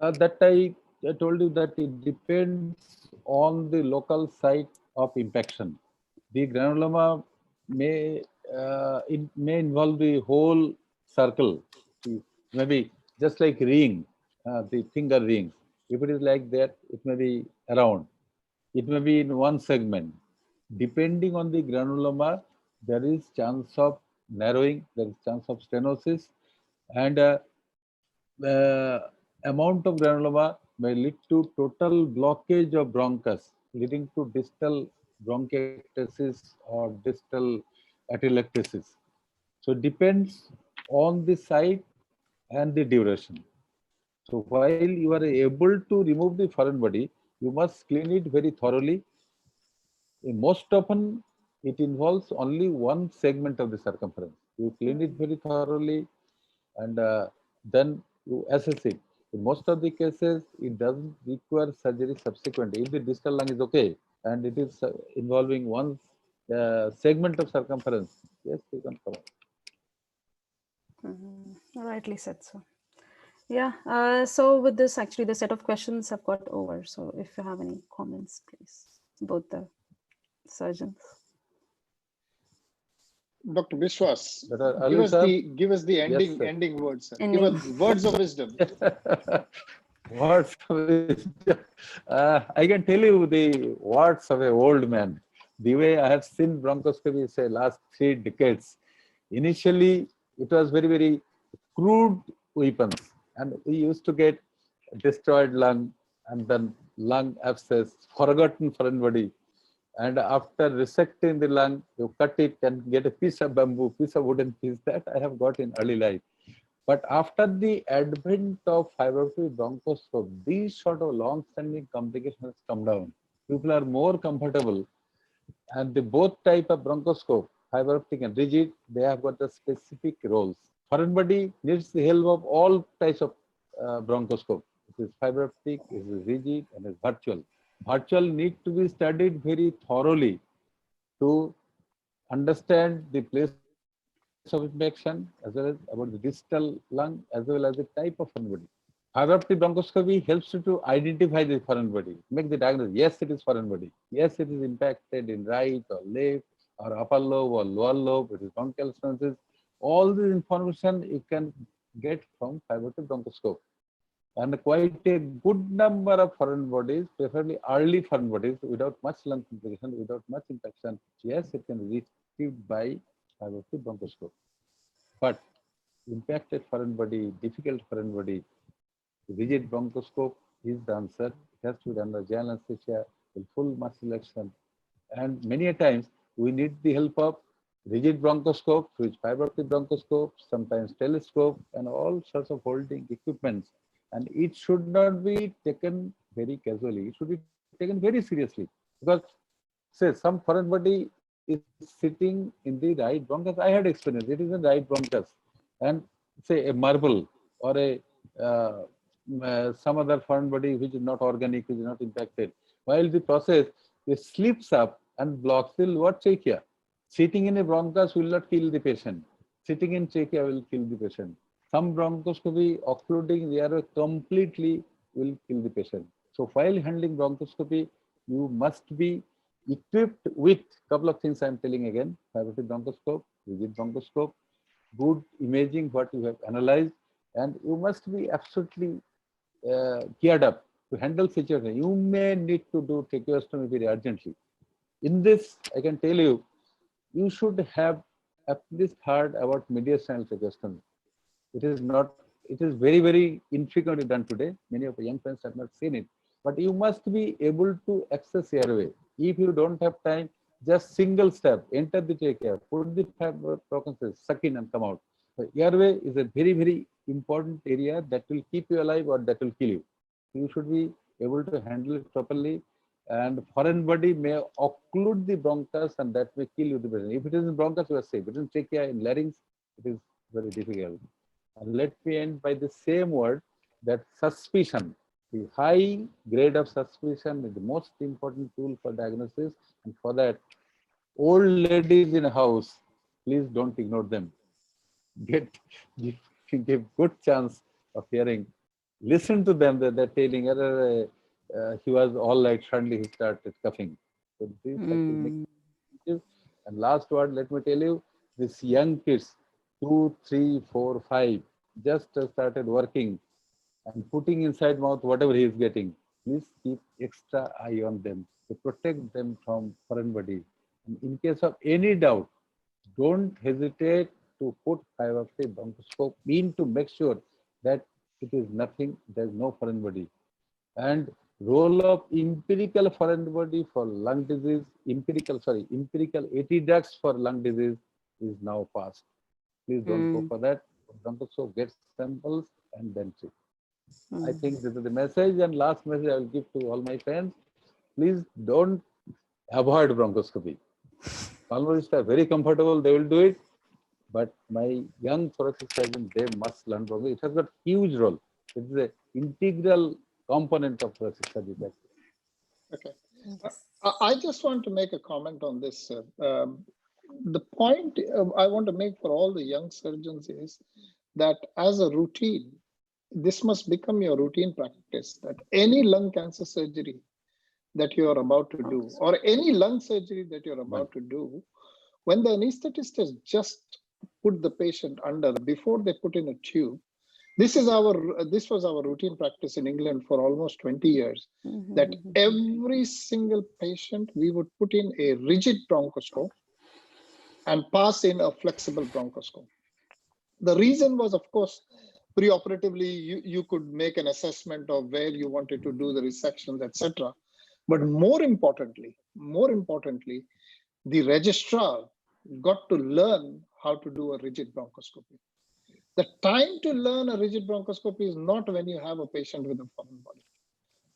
That I told you that it depends on the local site of impaction. The granuloma may involve the whole circle, maybe just like ring, the finger rings. If it is like that, it may be around. It may be in one segment. Depending on the granuloma, there is chance of narrowing, there is chance of stenosis, and amount of granuloma may lead to total blockage of bronchus, leading to distal bronchiectasis or distal atelectasis. So it depends on the site and the duration. So while you are able to remove the foreign body, you must clean it very thoroughly. Most often, it involves only one segment of the circumference. You clean it very thoroughly, and then you assess it. In most of the cases, it doesn't require surgery subsequently. If the distal lung is okay and it is involving one segment of circumference, yes, you can cover. Rightly said, sir. Yeah, so with this, actually, the set of questions have got over. So if you have any comments, please, both the surgeons. Dr. Biswas, Ali, give us the ending words, sir. Give us words of wisdom. Words of wisdom. I can tell you the words of an old man. The way I have seen bronchoscopy, say, last 3 decades. Initially, it was very, very crude weapons, and we used to get destroyed lung and then lung abscess, forgotten foreign body. And after resecting the lung, you cut it and get a piece of bamboo, piece of wooden piece. That I have got in early life. But after the advent of fiber optic bronchoscope, these sort of long-standing complications come down. People are more comfortable, and the both type of bronchoscope, fiber optic and rigid, they have got the specific roles. Foreign body needs the help of all types of bronchoscope. It is fiber optic, it is rigid, and it is virtual. Virtual need to be studied very thoroughly to understand the place of infection, as well as about the distal lung, as well as the type of foreign body. Fiber optic bronchoscopy helps you to identify the foreign body, make the diagnosis. Yes, it is foreign body. Yes, it is impacted in right or left or upper lobe or lower lobe. It is bronchial stenosis. All this information you can get from fiber optic bronchoscope. And quite a good number of foreign bodies, preferably early foreign bodies, without much lung complication, without much infection. Yes, it can be retrieved by fiber optic bronchoscope. But impacted foreign body, difficult foreign body, rigid bronchoscope is the answer. It has to be done by general anesthesia with full muscle action. And many a times we need the help of rigid bronchoscope, which fiber optic bronchoscope, sometimes telescope, and all sorts of holding equipments. And it should not be taken very casually. It should be taken very seriously. Because, say, some foreign body is sitting in the right bronchus. I had experience. It is in right bronchus. And say a marble or a some other foreign body which is not organic, which is not impacted. While the process, it slips up and blocks the lower trachea. Sitting in a bronchus will not kill the patient. Sitting in trachea will kill the patient. Some bronchoscopy occluding the airway completely will kill the patient. So while handling bronchoscopy, you must be equipped with a couple of things I am telling again: fiber optic bronchoscope, rigid bronchoscope, good imaging, what you have analyzed, and you must be absolutely geared up to handle situation. You may need to do tracheostomy very urgently. In this, I can tell you, you should have at least heard about mediastinal tracheostomy. It is not, it is very, very infrequently done today. Many of the young friends have not seen it, but you must be able to access airway. If you don't have time, just single step, enter the trachea, put the bronchoscope, suck in and come out. So airway is a very, very important area that will keep you alive or that will kill you. You should be able to handle it properly, and foreign body may occlude the bronchus and that may kill you. If it is in bronchus, you are safe. If it is in trachea, in larynx, it is very difficult. And let me end by the same word, that suspicion. The high grade of suspicion is the most important tool for diagnosis. And for that, old ladies in a house, please don't ignore them. Give good chance of hearing. Listen to them. They're telling, he was all right, suddenly he started coughing. So this and last word, let me tell you, these young kids, 2, 3, 4, 5, just started working and putting inside mouth whatever he is getting. Please keep extra eye on them to protect them from foreign body. And in case of any doubt, don't hesitate to put fiber optic bronchoscope in to make sure that it is nothing, there is no foreign body. And role of empirical foreign body for lung disease, empirical AT ducts for lung disease is now past. Please don't go for that. Bronchoscope, get samples and then treat. I think this is the message, and last message I will give to all my friends. Please don't avoid bronchoscopy. Pulmonologists are very comfortable, they will do it. But my young thoracic surgeons, they must learn bronchoscopy. It has got huge role. It is an integral component of thoracic surgery. Okay. I just want to make a comment on this. The point I want to make for all the young surgeons is that as a routine, this must become your routine practice, that any lung cancer surgery that you are about to do, or any lung surgery that you're about to do, when the anesthetist has just put the patient under, before they put in a tube, this was our routine practice in England for almost 20 years, that every single patient, we would put in a rigid bronchoscope and pass in a flexible bronchoscope. The reason was, of course, preoperatively, you could make an assessment of where you wanted to do the resections, etc. But more importantly, the registrar got to learn how to do a rigid bronchoscopy. The time to learn a rigid bronchoscopy is not when you have a patient with a foreign body.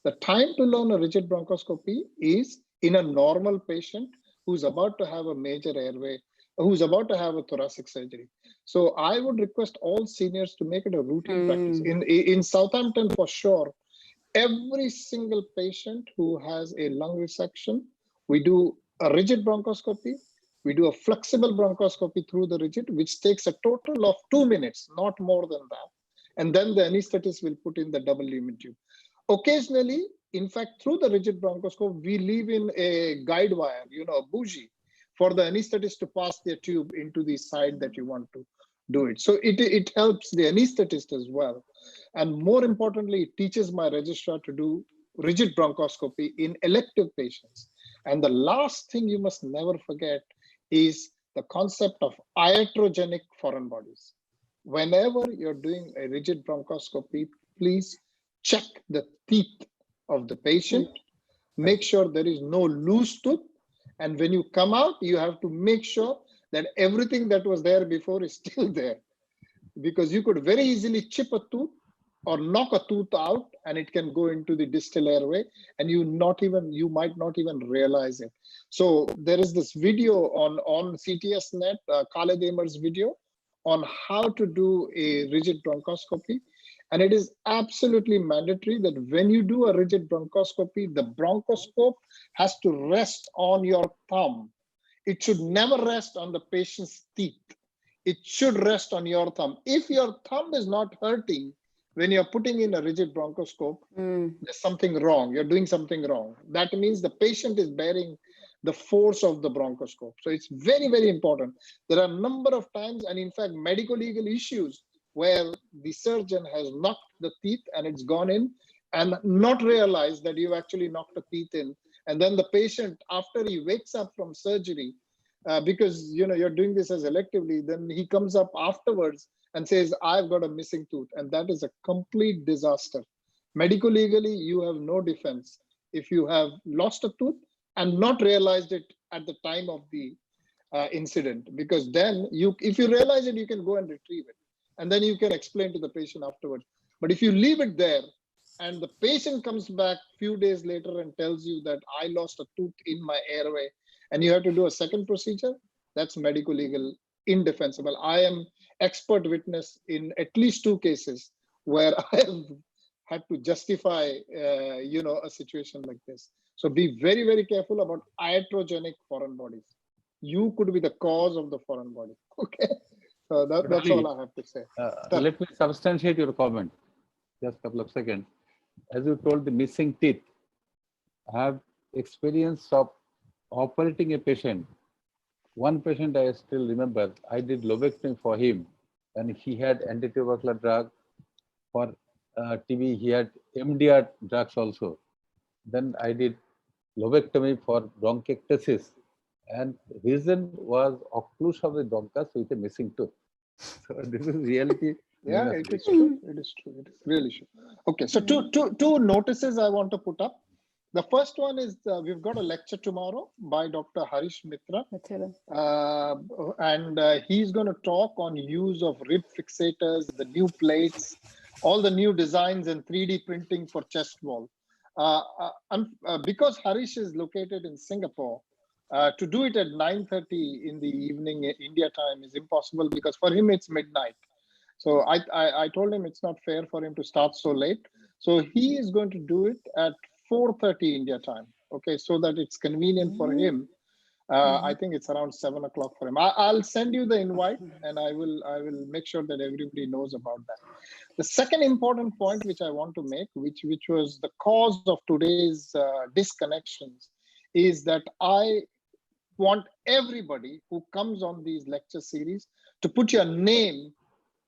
The time to learn a rigid bronchoscopy is in a normal patient who's about to have a major airway, who's about to have a thoracic surgery. So I would request all seniors to make it a routine practice. In Southampton, for sure, every single patient who has a lung resection, we do a rigid bronchoscopy. We do a flexible bronchoscopy through the rigid, which takes a total of 2 minutes, not more than that. And then the anesthetist will put in the double lumen tube. Occasionally, in fact, through the rigid bronchoscope, we leave in a guide wire, a bougie, for the anesthetist to pass their tube into the side that you want to do it. So it helps the anesthetist as well. And more importantly, it teaches my registrar to do rigid bronchoscopy in elective patients. And the last thing you must never forget is the concept of iatrogenic foreign bodies. Whenever you're doing a rigid bronchoscopy, please check the teeth of the patient, make sure there is no loose tooth. And when you come out, you have to make sure that everything that was there before is still there. Because you could very easily chip a tooth or knock a tooth out and it can go into the distal airway and you might not even realize it. So there is this video on CTS net, Khaled Amer's video on how to do a rigid bronchoscopy. And it is absolutely mandatory that when you do a rigid bronchoscopy, the bronchoscope has to rest on your thumb. It should never rest on the patient's teeth. It should rest on your thumb. If your thumb is not hurting when you're putting in a rigid bronchoscope, there's something wrong. You're doing something wrong. That means the patient is bearing the force of the bronchoscope. So it's very, very important. There are a number of times, and in fact, medical-legal issues where the surgeon has knocked the teeth and it's gone in and not realized that you've actually knocked the teeth in. And then the patient, after he wakes up from surgery, because you're doing this as electively, then he comes up afterwards and says, I've got a missing tooth. And that is a complete disaster. Medico-legally, you have no defense if you have lost a tooth and not realized it at the time of the incident. Because then, if you realize it, you can go and retrieve it. And then you can explain to the patient afterwards. But if you leave it there and the patient comes back a few days later and tells you that I lost a tooth in my airway and you have to do a second procedure, that's medico-legal indefensible. I am expert witness in at least 2 cases where I have had to justify, a situation like this. So be very, very careful about iatrogenic foreign bodies. You could be the cause of the foreign body. Okay. So that's all I have to say. Let me substantiate your comment. Just a couple of seconds. As you told, the missing teeth. I have experience of operating a patient. One patient I still remember, I did lobectomy for him and he had anti-tubercular drug. For TB, he had MDR drugs also. Then I did lobectomy for bronchiectasis. And reason was occlusion of the bronchus with a missing tooth. So this is reality. Yeah, it is true. It is true. It is really true. Okay, so two notices I want to put up. The first one is we've got a lecture tomorrow by Dr. Harish Mitra. And he's going to talk on use of rib fixators, the new plates, all the new designs and 3D printing for chest wall. Because Harish is located in Singapore, to do it at 9:30 in the evening India time is impossible because for him it's midnight. So I told him it's not fair for him to start so late. So he is going to do it at 4:30 India time. Okay, so that it's convenient for him. I think it's around 7 o'clock for him. I'll send you the invite and I will make sure that everybody knows about that. The second important point which I want to make, which was the cause of today's disconnections, is that I want everybody who comes on these lecture series to put your name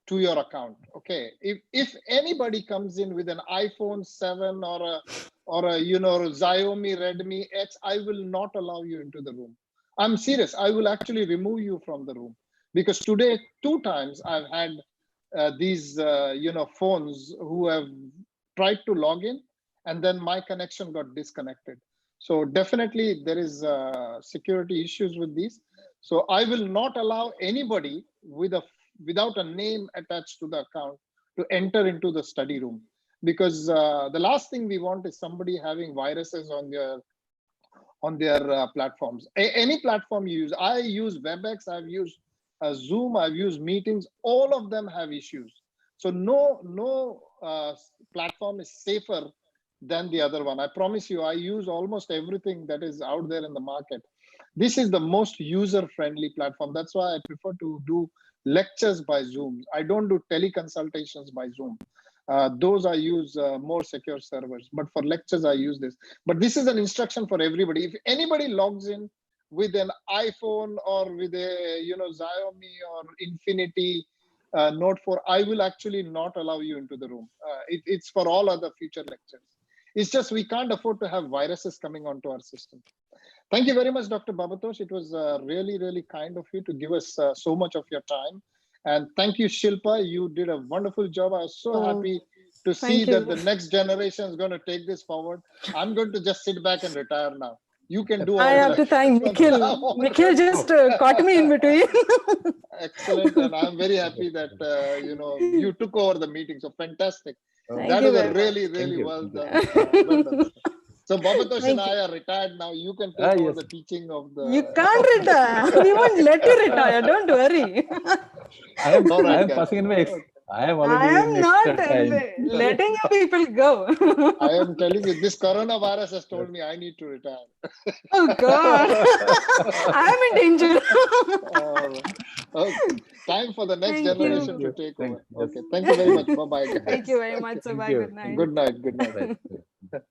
to your account. Okay, if anybody comes in with an iPhone 7 or a Xiaomi Redmi X, I will not allow you into the room. I'm serious. I will actually remove you from the room because today 2 times I've had these phones who have tried to log in, and then my connection got disconnected. So definitely there is security issues with these. So I will not allow anybody without a name attached to the account to enter into the study room, because the last thing we want is somebody having viruses on their platforms. Any platform you use. I use WebEx, I've used Zoom, I've used meetings. All of them have issues. So no platform is safer than the other one. I promise you, I use almost everything that is out there in the market. This is the most user-friendly platform. That's why I prefer to do lectures by Zoom. I don't do teleconsultations by Zoom. Those I use more secure servers, but for lectures I use this. But this is an instruction for everybody. If anybody logs in with an iPhone or with a Xiaomi or Infinity Note 4, I will actually not allow you into the room. It's for all other future lectures. It's just we can't afford to have viruses coming onto our system. Thank you very much, Dr. Babatosh. It was really, really kind of you to give us so much of your time. And thank you, Shilpa. You did a wonderful job. I was so happy to see that the next generation is going to take this forward. I'm going to just sit back and retire now. You can do all I have to thank Nikhil. Nikhil just caught me in between. Excellent. And I'm very happy that, you took over the meeting. So fantastic. That is a really, really well done. Well done. So Babatosh and I are retired now. You can take over the teaching of the... You can't retire. We won't let you retire. Don't worry. I am passing in my... I am already I am in not extra time. letting you people go. I am telling you, this coronavirus has told me I need to retire. Oh God. I am in danger. Okay. Time for the next generation to take over. Okay. Thank you very much. Bye-bye. Thank you very much. So bye. Good night. Good night. Good night.